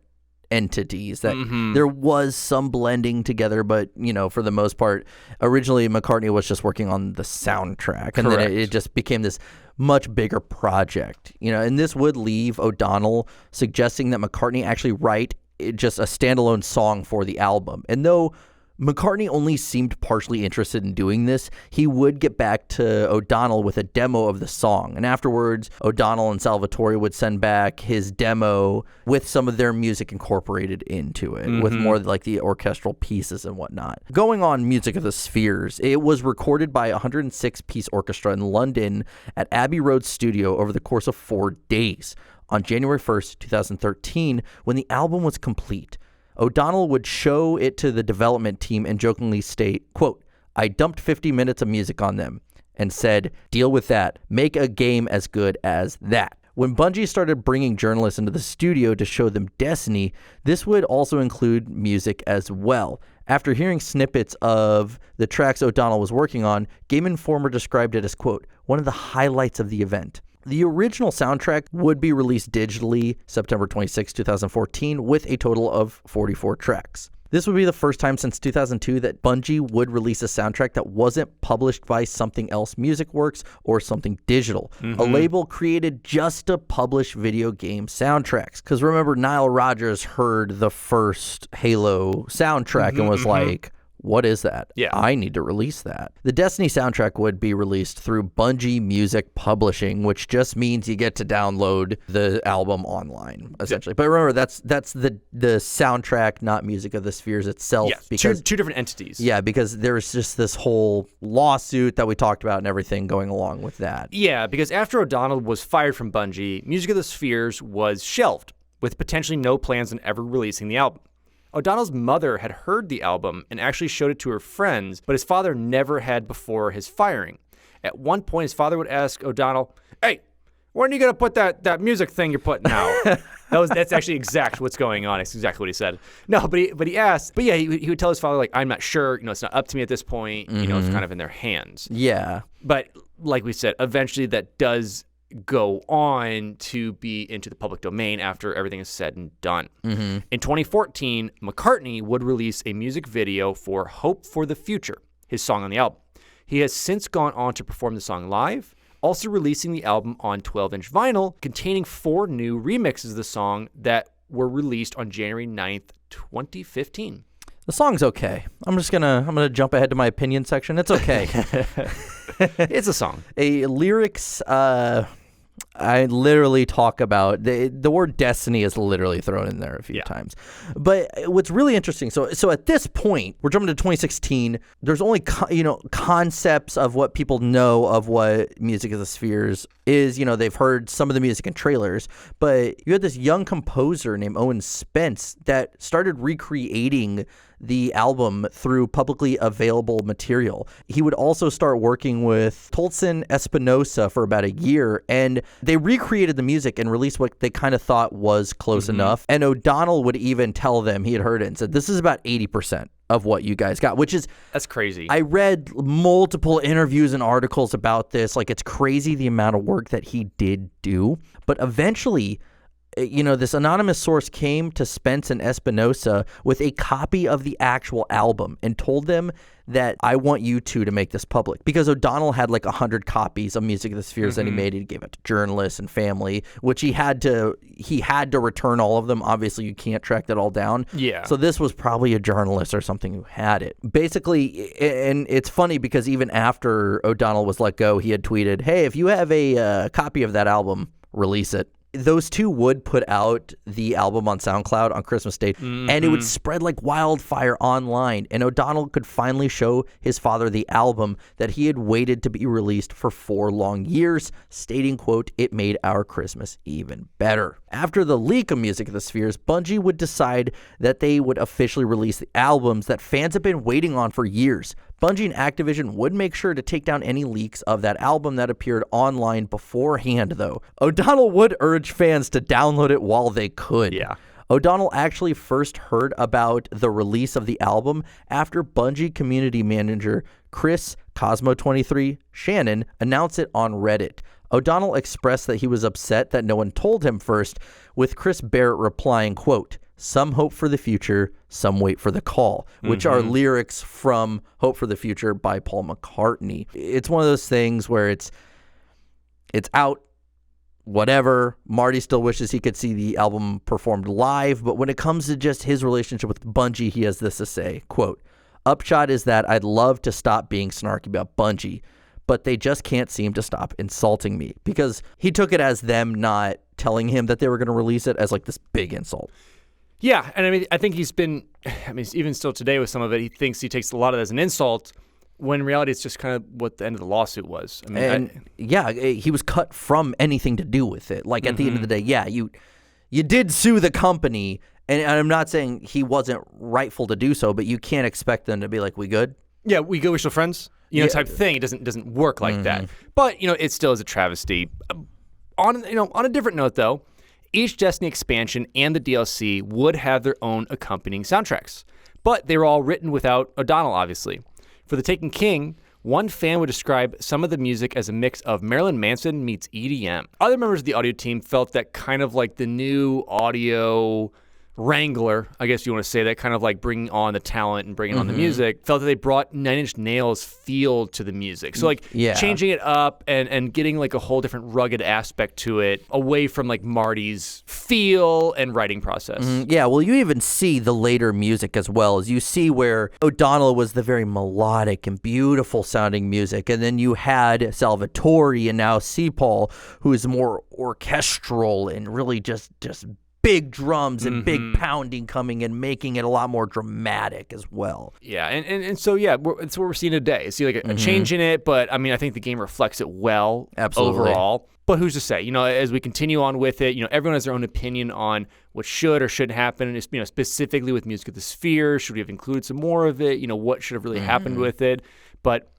entities that there was some blending together, but for the most part, originally McCartney was just working on the soundtrack, and then it just became this much bigger project, and this would leave O'Donnell suggesting that McCartney actually write just a standalone song for the album. And though McCartney only seemed partially interested in doing this, he would get back to O'Donnell with a demo of the song. And afterwards, O'Donnell and Salvatore would send back his demo with some of their music incorporated into it, with more like the orchestral pieces and whatnot. Going on Music of the Spheres, it was recorded by a 106-piece orchestra in London at Abbey Road Studio over the course of 4 days. On January 1st, 2013, when the album was complete, O'Donnell would show it to the development team and jokingly state, quote, "I dumped 50 minutes of music on them and said, deal with that. Make a game as good as that." When Bungie started bringing journalists into the studio to show them Destiny, this would also include music as well. After hearing snippets of the tracks O'Donnell was working on, Game Informer described it as, quote, "one of the highlights of the event." The original soundtrack would be released digitally September 26, 2014, with a total of 44 tracks. This would be the first time since 2002 that Bungie would release a soundtrack that wasn't published by Something Else Music Works or Something Digital, a label created just to publish video game soundtracks. Because remember, Nile Rodgers heard the first Halo soundtrack and was like, what is that? Yeah. I need to release that. The Destiny soundtrack would be released through Bungie Music Publishing, which just means you get to download the album online, essentially. But remember, that's the soundtrack, not Music of the Spheres itself. Yes, because two different entities. Yeah, because there's just this whole lawsuit that we talked about and everything going along with that. Yeah, because after O'Donnell was fired from Bungie, Music of the Spheres was shelved, with potentially no plans on ever releasing the album. O'Donnell's mother had heard the album and actually showed it to her friends, but his father never had before his firing. At one point, his father would ask O'Donnell, "Hey, when are you going to put that music thing you're putting out?" That's actually exactly what's going on. It's exactly what he said. No, but he asked. But yeah, he would tell his father, like, "I'm not sure. It's not up to me at this point. It's kind of in their hands." Yeah. But like we said, eventually that does go on to be into the public domain after everything is said and done. In 2014, McCartney would release a music video for Hope for the Future, his song on the album. He has since gone on to perform the song live, also releasing the album on 12-inch vinyl, containing 4 new remixes of the song that were released on January 9th, 2015. The song's okay. I'm gonna jump ahead to my opinion section. It's okay. It's a song. Lyrics, I literally talk about, the word Destiny is literally thrown in there a few times. But what's really interesting, so at this point, we're jumping to 2016, there's only concepts of what people know of what Music of the Spheres is. They've heard some of the music in trailers, but you had this young composer named Owen Spence that started recreating the album through publicly available material. He would also start working with Tolson Espinosa for about a year, and they recreated the music and released what they kind of thought was close enough. And O'Donnell would even tell them he had heard it and said, "This is about 80% of what you guys got," which is... That's crazy. I read multiple interviews and articles about this. Like, it's crazy the amount of work that he did do. But eventually, this anonymous source came to Spence and Espinosa with a copy of the actual album and told them that, "I want you two to make this public," because O'Donnell had like 100 copies of Music of the Spheres that he made. He gave it to journalists and family, which he had to return all of them. Obviously, you can't track that all down. Yeah. So this was probably a journalist or something who had it. Basically, and it's funny because even after O'Donnell was let go, he had tweeted, "Hey, if you have a copy of that album, release it." Those two would put out the album on SoundCloud on Christmas Day, and it would spread like wildfire online. And O'Donnell could finally show his father the album that he had waited to be released for 4 long years, stating, quote, "It made our Christmas even better." After the leak of Music of the Spheres, Bungie would decide that they would officially release the albums that fans have been waiting on for years. Bungie and Activision would make sure to take down any leaks of that album that appeared online beforehand, though. O'Donnell would urge fans to download it while they could. Yeah. O'Donnell actually first heard about the release of the album after Bungie community manager Chris Cosmo23 Shannon announced it on Reddit. O'Donnell expressed that he was upset that no one told him first, with Chris Barrett replying, quote, "Some hope for the future, some wait for the call," which are lyrics from Hope for the Future by Paul McCartney. It's one of those things where it's out, whatever. Marty still wishes he could see the album performed live, but when it comes to just his relationship with Bungie, he has this to say, quote, "Upshot is that I'd love to stop being snarky about Bungie, but they just can't seem to stop insulting me," because he took it as them not telling him that they were going to release it as like this big insult. Yeah, and I think even still today with some of it, he thinks he takes a lot of it as an insult, when in reality it's just kind of what the end of the lawsuit was. He was cut from anything to do with it. Like, at the end of the day, you did sue the company, and I'm not saying he wasn't rightful to do so, but you can't expect them to be like, "We good?" Yeah, we good, we're still friends, type thing. It doesn't work like that. But it still is a travesty. On a different note, though, each Destiny expansion and the DLC would have their own accompanying soundtracks, but they were all written without O'Donnell, obviously. For The Taken King, one fan would describe some of the music as a mix of Marilyn Manson meets EDM. Other members of the audio team felt that kind of like the new audio wrangler, I guess you want to say that, kind of like bringing on the talent and bringing on the music, felt that they brought Nine Inch Nails feel to the music. So like changing it up and getting like a whole different rugged aspect to it, away from like Marty's feel and writing process. Yeah, well, you even see the later music as well. As you see where O'Donnell was the very melodic and beautiful sounding music, and then you had Salvatore and now C-Paul, who is more orchestral and really just big drums and big pounding coming and making it a lot more dramatic as well. Yeah, and so, yeah, it's what we're seeing today. See, like a change in it, but I mean, I think the game reflects it well overall. But who's to say? You know, as we continue on with it, you know, everyone has their own opinion on what should or shouldn't happen. And you know, specifically with Music of the Sphere, should we have included some more of it? You know, what should have really happened with it? But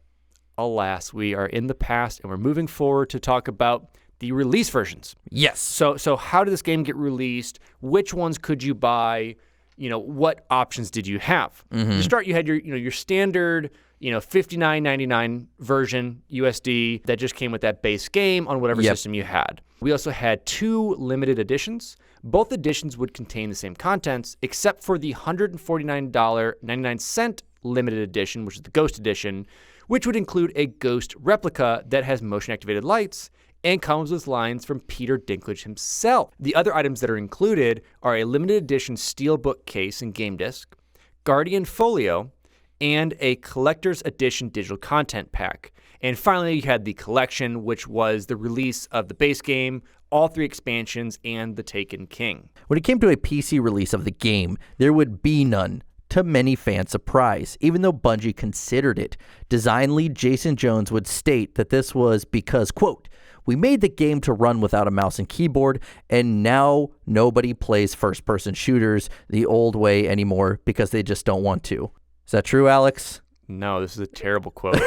alas, we are in the past, and we're moving forward to talk about the release versions. Yes. So how did this game get released? Which ones could you buy? You know, what options did you have? To start, you had your standard, $59.99 version USD that just came with that base game on whatever system you had. We also had 2 limited editions. Both editions would contain the same contents, except for the $149.99 limited edition, which is the Ghost Edition, which would include a Ghost replica that has motion-activated lights and comes with lines from Peter Dinklage himself. The other items that are included are a limited edition steelbook case and game disc, Guardian Folio, and a collector's edition digital content pack. And finally, you had the collection, which was the release of the base game, all 3 expansions, and the Taken King. When it came to a PC release of the game, there would be none, to many fans' surprise, even though Bungie considered it. Design lead Jason Jones would state that this was because, quote, "We made the game to run without a mouse and keyboard, and now nobody plays first-person shooters the old way anymore because they just don't want to." Is that true, Alex? No, this is a terrible quote.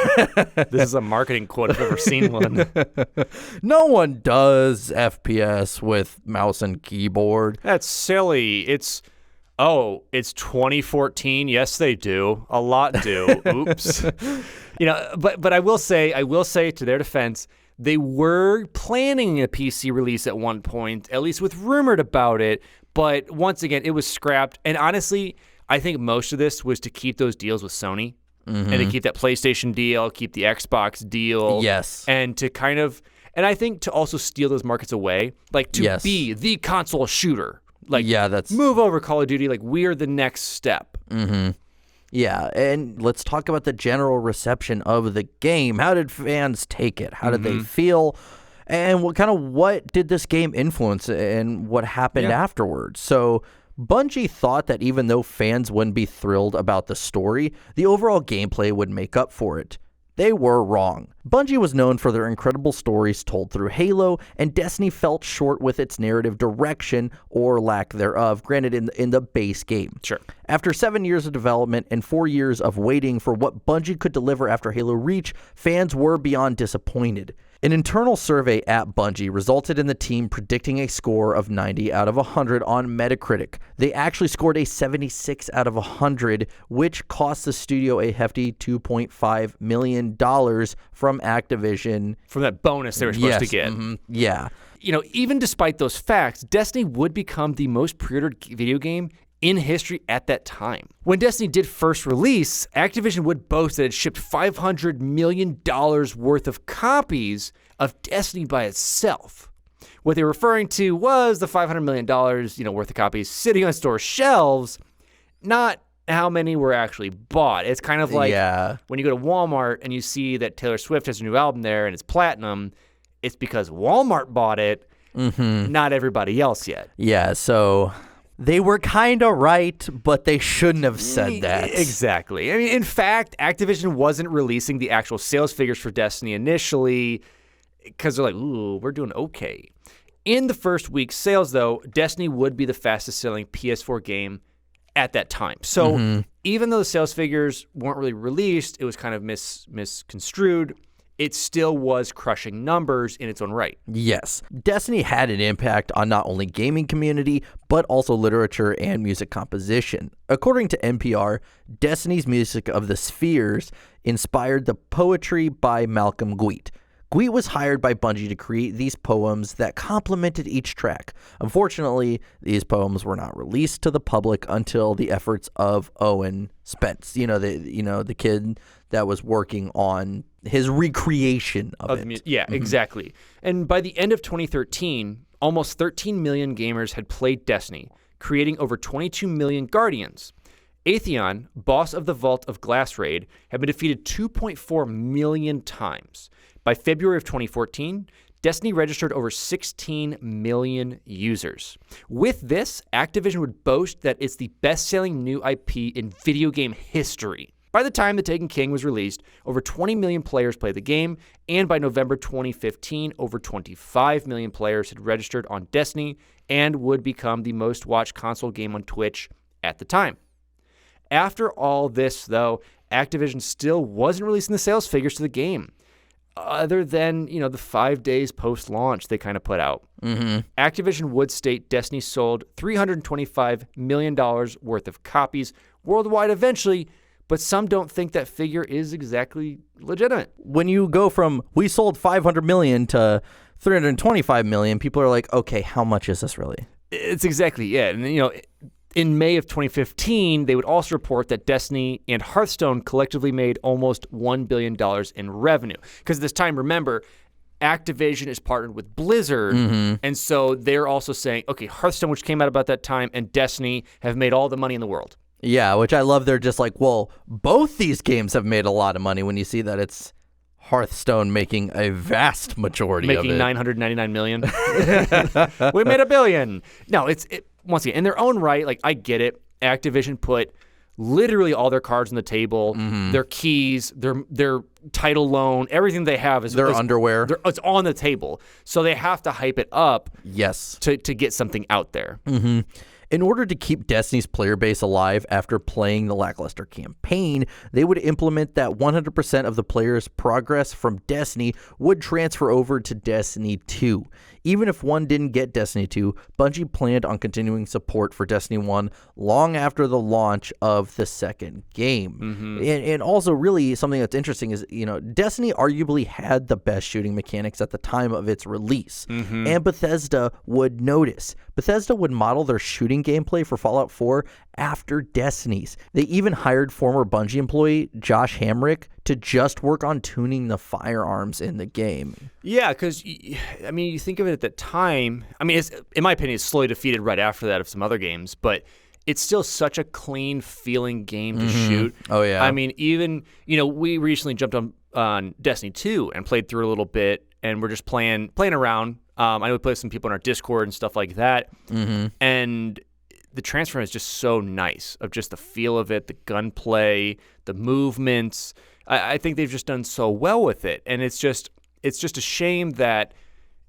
This is a marketing quote if I've ever seen one. No one does FPS with mouse and keyboard. That's silly. It's 2014. Yes, they do. A lot do. Oops. But I will say to their defense, they were planning a PC release at one point, at least with rumored about it. But once again, it was scrapped. And honestly, I think most of this was to keep those deals with Sony and to keep that PlayStation deal, keep the Xbox deal. Yes. And to and I think to also steal those markets away, like to be the console shooter. Like, move over, Call of Duty. Like, we're the next step. Yeah, and let's talk about the general reception of the game. How did fans take it? How did they feel? And what did this game influence and what happened afterwards? So Bungie thought that even though fans wouldn't be thrilled about the story, the overall gameplay would make up for it. They were wrong. Bungie was known for their incredible stories told through Halo, and Destiny fell short with its narrative direction or lack thereof, granted in the base game. Sure. After 7 years of development and 4 years of waiting for what Bungie could deliver after Halo Reach, fans were beyond disappointed. An internal survey at Bungie resulted in the team predicting a score of 90 out of 100 on Metacritic. They actually scored a 76 out of 100, which cost the studio a hefty $2.5 million from Activision. From that bonus they were supposed to get. Yeah. Even despite those facts, Destiny would become the most pre-ordered video game in history at that time. When Destiny did first release, Activision would boast that it shipped $500 million worth of copies of Destiny by itself. What they were referring to was the $500 million, worth of copies sitting on store shelves, not how many were actually bought. It's kind of like when you go to Walmart and you see that Taylor Swift has a new album there and it's platinum, it's because Walmart bought it, not everybody else yet. Yeah, so they were kind of right, but they shouldn't have said that. Exactly. I mean, in fact, Activision wasn't releasing the actual sales figures for Destiny initially because they're like, ooh, we're doing okay. In the first week's sales, though, Destiny would be the fastest-selling PS4 game at that time. So even though the sales figures weren't really released, it was kind of misconstrued. It still was crushing numbers in its own right. Yes. Destiny had an impact on not only gaming community, but also literature and music composition. According to NPR, Destiny's Music of the Spheres inspired the poetry by Malcolm Guite. Guy was hired by Bungie to create these poems that complemented each track. Unfortunately, these poems were not released to the public until the efforts of Owen Spence, the kid that was working on his recreation of it. Yeah, exactly. And by the end of 2013, almost 13 million gamers had played Destiny, creating over 22 million Guardians. Atheon, boss of the Vault of Glass raid, had been defeated 2.4 million times. By February of 2014, Destiny registered over 16 million users. With this, Activision would boast that it's the best-selling new IP in video game history. By the time The Taken King was released, over 20 million players played the game, and by November 2015, over 25 million players had registered on Destiny and would become the most watched console game on Twitch at the time. After all this, though, Activision still wasn't releasing the sales figures to the game, other than, the 5 days post-launch they kind of put out. Activision would state Destiny sold $325 million worth of copies worldwide eventually, but some don't think that figure is exactly legitimate. When you go from, we sold 500 million to 325 million, people are like, okay, how much is this really? It's exactly it. And, in May of 2015, they would also report that Destiny and Hearthstone collectively made almost $1 billion in revenue. Because at this time, remember, Activision is partnered with Blizzard, and so they're also saying, okay, Hearthstone, which came out about that time, and Destiny have made all the money in the world. Yeah, which I love. They're just like, well, both these games have made a lot of money when you see that it's Hearthstone making a vast majority of it. Making $999 million. We made $1 billion. No, once again, in their own right, like, I get it. Activision put literally all their cards on the table, their keys, their title loan, everything they have is their underwear. It's on the table. So they have to hype it up to get something out there. In order to keep Destiny's player base alive after playing the lackluster campaign, they would implement that 100% of the players' progress from Destiny would transfer over to Destiny 2. Even if one didn't get Destiny 2, Bungie planned on continuing support for Destiny 1 long after the launch of the second game. And also, really, something that's interesting is, Destiny arguably had the best shooting mechanics at the time of its release. And Bethesda would notice. Bethesda would model their shooting gameplay for Fallout 4 after Destiny's. They even hired former Bungie employee Josh Hamrick to just work on tuning the firearms in the game. Yeah, because, you think of it at the time, it's, in my opinion, it's slowly defeated right after that of some other games, but it's still such a clean feeling game to shoot. Oh, yeah. Even, we recently jumped on Destiny 2 and played through a little bit, and we're just playing around. I know we play with some people in our Discord and stuff like that, and the transfer is just so nice of just the feel of it, the gunplay, the movements. I think they've just done so well with it, and it's just a shame that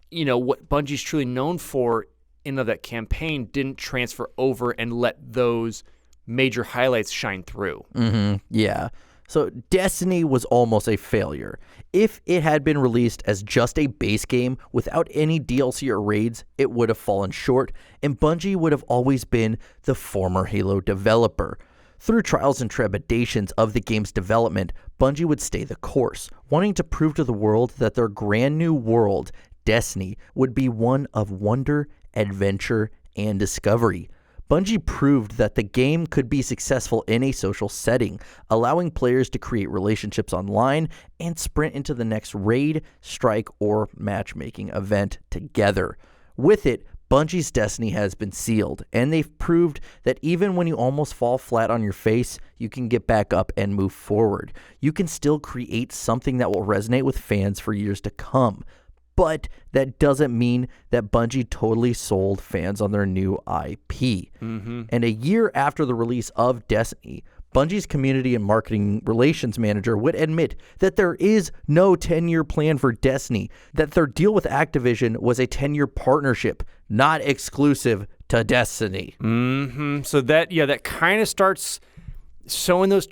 what Bungie's truly known for in that campaign didn't transfer over and let those major highlights shine through. Yeah. So Destiny was almost a failure. If it had been released as just a base game without any DLC or raids, it would have fallen short, and Bungie would have always been the former Halo developer. Through trials and trepidations of the game's development, Bungie would stay the course, wanting to prove to the world that their brand new world, Destiny, would be one of wonder, adventure, and discovery. Bungie proved that the game could be successful in a social setting, allowing players to create relationships online and sprint into the next raid, strike, or matchmaking event together. With it, Bungie's destiny has been sealed, and they've proved that even when you almost fall flat on your face, you can get back up and move forward. You can still create something that will resonate with fans for years to come. But that doesn't mean that Bungie totally sold fans on their new IP. And a year after the release of Destiny, Bungie's community and marketing relations manager would admit that there is no 10-year plan for Destiny, that their deal with Activision was a 10-year partnership, not exclusive to Destiny. So that kind of starts sowing those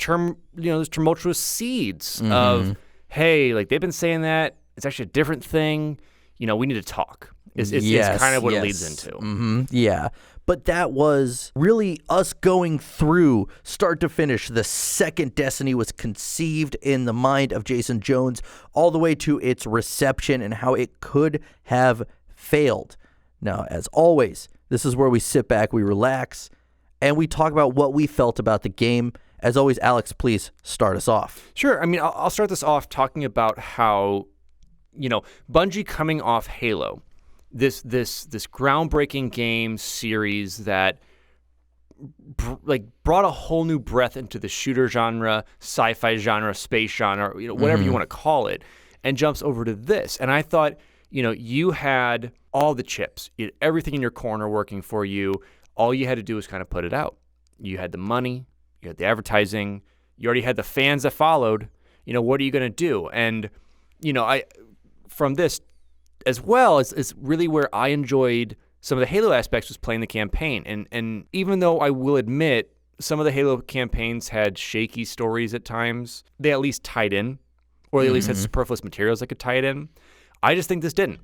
those tumultuous seeds of, hey, like they've been saying that. It's actually a different thing. we need to talk. Is kind of what it leads into. Mm-hmm. Yeah. But that was really us going through start to finish. The second Destiny was conceived in the mind of Jason Jones, all the way to its reception and how it could have failed. Now, as always, this is where we sit back, we relax, and we talk about what we felt about the game. As always, Alex, please start us off. Sure. I mean, I'll start this off talking about how, Bungie coming off Halo, this groundbreaking game series that brought a whole new breath into the shooter genre, sci-fi genre, space genre, whatever you want to call it, and jumps over to this. And I thought, you had all the chips, you had everything in your corner working for you. All you had to do was kind of put it out. You had the money, you had the advertising, you already had the fans that followed. What are you going to do? And, from this, as well as really where I enjoyed some of the Halo aspects was playing the campaign. And even though I will admit some of the Halo campaigns had shaky stories at times, they at least tied in, or they at least had superfluous materials that could tie it in. I just think this didn't.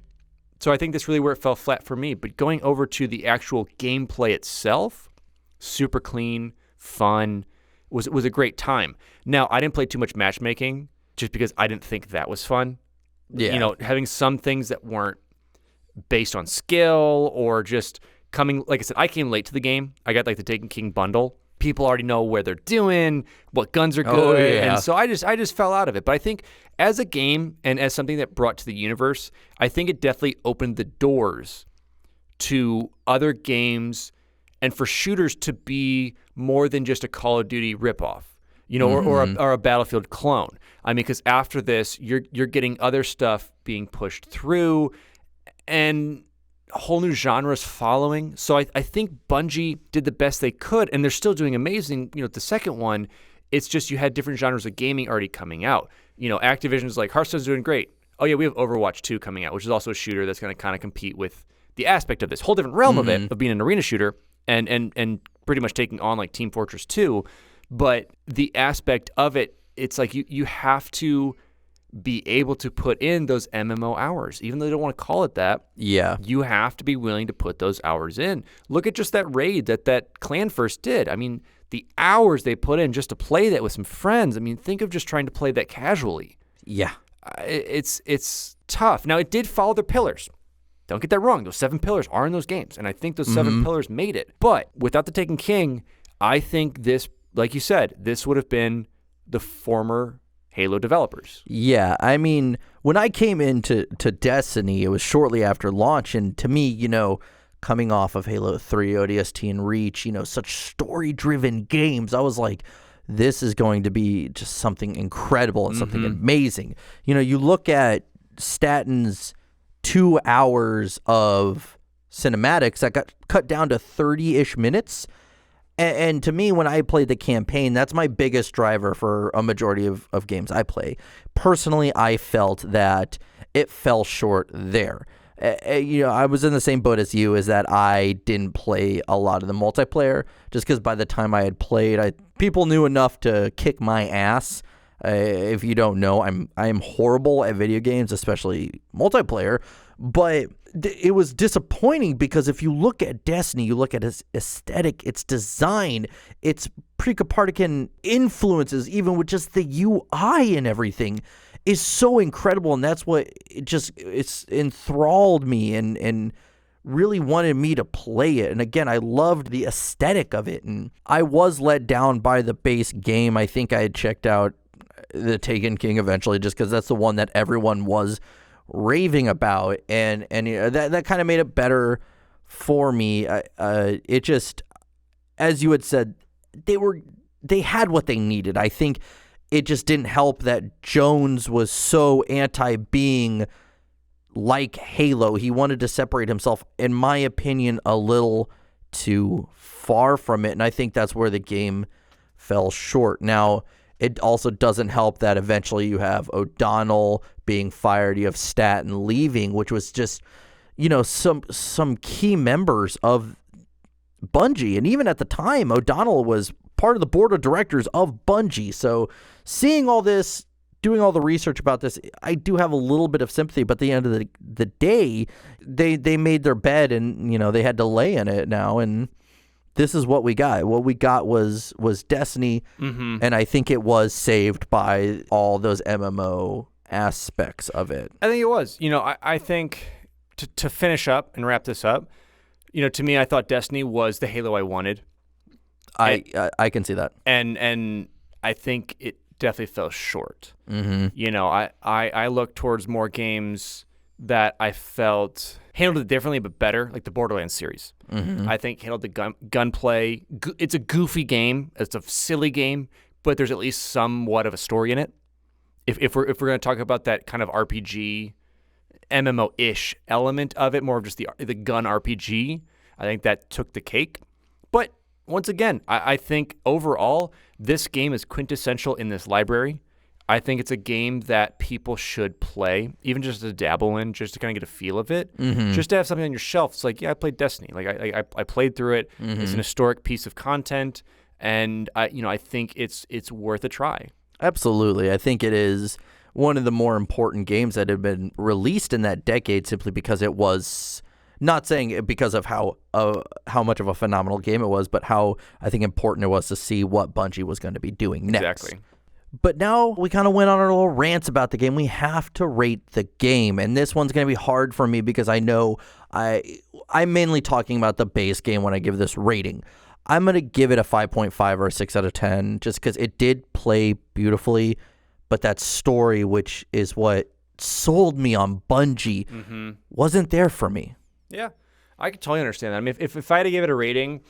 So I think this really where it fell flat for me. But going over to the actual gameplay itself, super clean, fun, was a great time. Now, I didn't play too much matchmaking just because I didn't think that was fun. Yeah. Having some things that weren't based on skill or just coming, like I said, I came late to the game. I got the Taken King bundle. People already know where they're doing, what guns are good. And so I just fell out of it. But I think as a game and as something that brought to the universe, I think it definitely opened the doors to other games and for shooters to be more than just a Call of Duty ripoff. Or a Battlefield clone. I mean, because after this, you're getting other stuff being pushed through, and whole new genres following. So I think Bungie did the best they could, and they're still doing amazing. The second one, it's just you had different genres of gaming already coming out. Activision's like, Hearthstone's doing great. Oh yeah, we have Overwatch 2 coming out, which is also a shooter that's going to kind of compete with the aspect of this whole different realm of it, of being an arena shooter and pretty much taking on like Team Fortress 2. But the aspect of it, it's like you have to be able to put in those MMO hours. Even though they don't want to call it that, you have to be willing to put those hours in. Look at just that raid that Clan first did. I mean, the hours they put in just to play that with some friends. I mean, think of just trying to play that casually. Yeah. It's tough. Now, it did follow their pillars. Don't get that wrong. Those 7 pillars are in those games, and I think those 7 pillars made it. But without the Taken King, I think this, like you said, this would have been the former Halo developers. Yeah, I mean, when I came into Destiny, it was shortly after launch, and to me, coming off of Halo 3, ODST, and Reach, such story-driven games, I was like, this is going to be just something incredible and something amazing. You look at Statton's 2 hours of cinematics that got cut down to 30-ish minutes. And to me, when I played the campaign, that's my biggest driver for a majority of games I play. Personally, I felt that it fell short there. I was in the same boat as you, is that I didn't play a lot of the multiplayer, just because by the time I had played, people knew enough to kick my ass. If you don't know, I'm horrible at video games, especially multiplayer, but it was disappointing because if you look at Destiny, you look at its aesthetic, its design, its pre-Copernican influences, even with just the UI and everything, is so incredible. And that's what it's enthralled me and really wanted me to play it. And again, I loved the aesthetic of it. And I was let down by the base game. I think I had checked out the Taken King eventually just because that's the one that everyone was raving about, and that kind of made it better for me. It just, as you had said, they had what they needed. I think it just didn't help that Jones was so anti-being like Halo. He wanted to separate himself, in my opinion, a little too far from it, and I think that's where the game fell short. Now, it also doesn't help that eventually you have O'Donnell being fired, you have Statton leaving, which was just, some key members of Bungie. And even at the time, O'Donnell was part of the board of directors of Bungie. So seeing all this doing all the research about this, I do have a little bit of sympathy, but at the end of the day, they made their bed and, they had to lay in it now, and this is what we got. What we got was Destiny, and I think it was saved by all those MMO aspects of it. I think it was. I think to finish up and wrap this up, to me, I thought Destiny was the Halo I wanted. I can see that. And I think it definitely fell short. Mm-hmm. I look towards more games that I felt handled it differently but better, like the Borderlands series. Mm-hmm. I think handled the gunplay. It's a goofy game. It's a silly game, but there's at least somewhat of a story in it. If we're going to talk about that kind of RPG, MMO-ish element of it, more of just the gun RPG, I think that took the cake. But once again, I think overall, this game is quintessential in this library. I think it's a game that people should play, even just to dabble in, just to kind of get a feel of it. Mm-hmm. Just to have something on your shelf. It's like, yeah, I played Destiny. Like I played through it. Mm-hmm. It's an historic piece of content, and I think it's worth a try. Absolutely. I think it is one of the more important games that have been released in that decade, simply because it was, not saying it because of how much of a phenomenal game it was, but how I think important it was to see what Bungie was going to be doing next. Exactly. But now we kind of went on our little rants about the game. We have to rate the game, and this one's going to be hard for me because I know I'm mainly talking about the base game when I give this rating. I'm going to give it a 5.5 or a 6 out of 10 just because it did play beautifully, but that story, which is what sold me on Bungie, wasn't there for me. Yeah, I can totally understand that. I mean, if I had to give it a rating,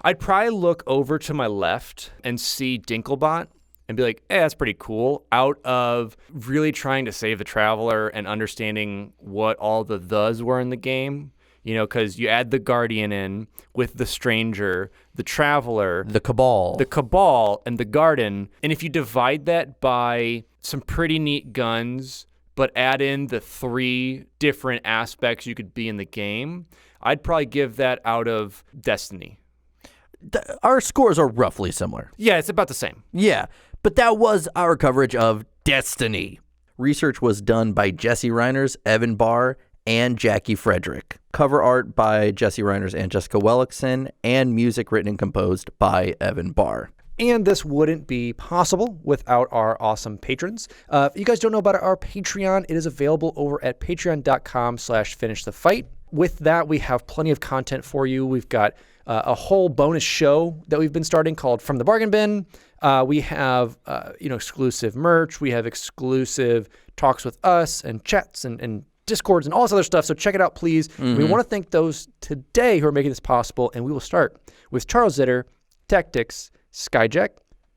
I'd probably look over to my left and see Dinklebot and be like, hey, that's pretty cool, out of really trying to save the Traveler and understanding what all the thes were in the game. Because you add the Guardian in with the Stranger, the Traveler, the Cabal, and the Garden. And if you divide that by some pretty neat guns, but add in the 3 different aspects you could be in the game, I'd probably give that out of Destiny. Our scores are roughly similar. Yeah, it's about the same. Yeah, but that was our coverage of Destiny. Research was done by Jesse Reiners, Evan Barr, and Jackie Frederick. Cover art by Jesse Reiners and Jessica Wellickson, and music written and composed by Evan Barr. And this wouldn't be possible without our awesome patrons. If you guys don't know about our Patreon, it is available over at patreon.com/finishthefight. With that, we have plenty of content for you. We've got a whole bonus show that we've been starting called From the Bargain Bin. We have exclusive merch. We have exclusive talks with us and chats and Discords and all this other stuff. So check it out, please. Mm-hmm. We want to thank those today who are making this possible. And we will start with Charles Zitter, Taqtix, Skyjack,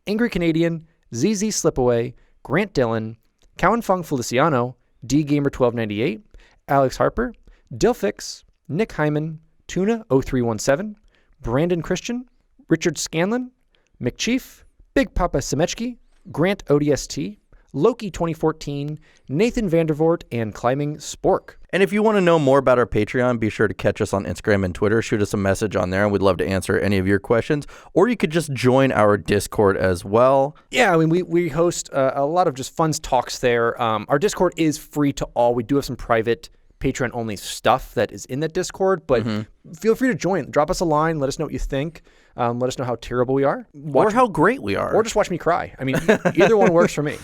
AngryCanadien, ZZ Slipaway, Grant Dillon, Cowyn Fong-Feliciano, DGamer1298, Alex Harper, Dilfix, Nick Heimann, Tuna0317, Brandon Christian, Richard Scanland, McChief, Big PapaSemechki, GrantODST, Loki 2014, Nathan Vandervort, and ClimbingSpork. And if you want to know more about our Patreon, be sure to catch us on Instagram and Twitter. Shoot us a message on there, and we'd love to answer any of your questions. Or you could just join our Discord as well. Yeah, I mean, we host a lot of just fun talks there. Our Discord is free to all. We do have some private Patreon-only stuff that is in that Discord, but feel free to join. Drop us a line. Let us know what you think. Let us know how terrible we are. Or how great we are. Or just watch me cry. I mean, either one works for me.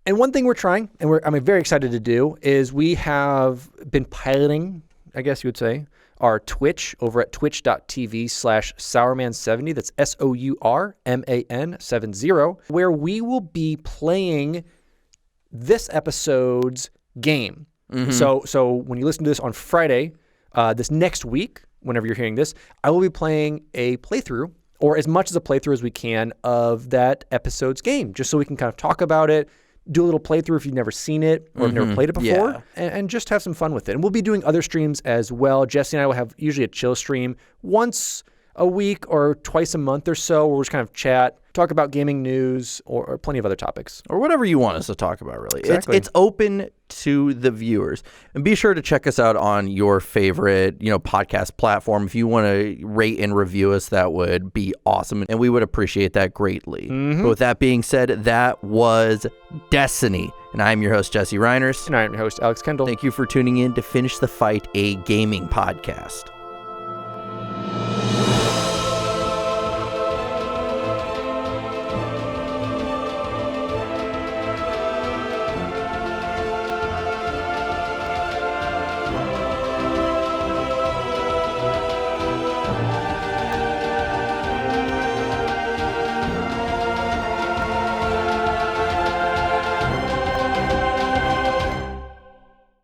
And one thing we're trying, and I'm very excited to do, is we have been piloting, I guess you would say, our Twitch over at twitch.tv/Sourman70. That's SOURMAN70, where we will be playing this episode's game. Mm-hmm. So when you listen to this on Friday, this next week, whenever you're hearing this, I will be playing a playthrough, or as much as a playthrough as we can, of that episode's game, just so we can kind of talk about it, do a little playthrough if you've never seen it or never played it before, and just have some fun with it. And we'll be doing other streams as well. Jesse and I will have usually a chill stream once a week or twice a month or so, where we'll just kind of chat, talk about gaming news, or plenty of other topics. Or whatever you want us to talk about, really. Exactly. It's open to the viewers. And be sure to check us out on your favorite, podcast platform. If you want to rate and review us, that would be awesome. And we would appreciate that greatly. Mm-hmm. But with that being said, that was Destiny. And I'm your host, Jesse Reiners. And I'm your host, Alex Kendall. Thank you for tuning in to Finish the Fight, a gaming podcast.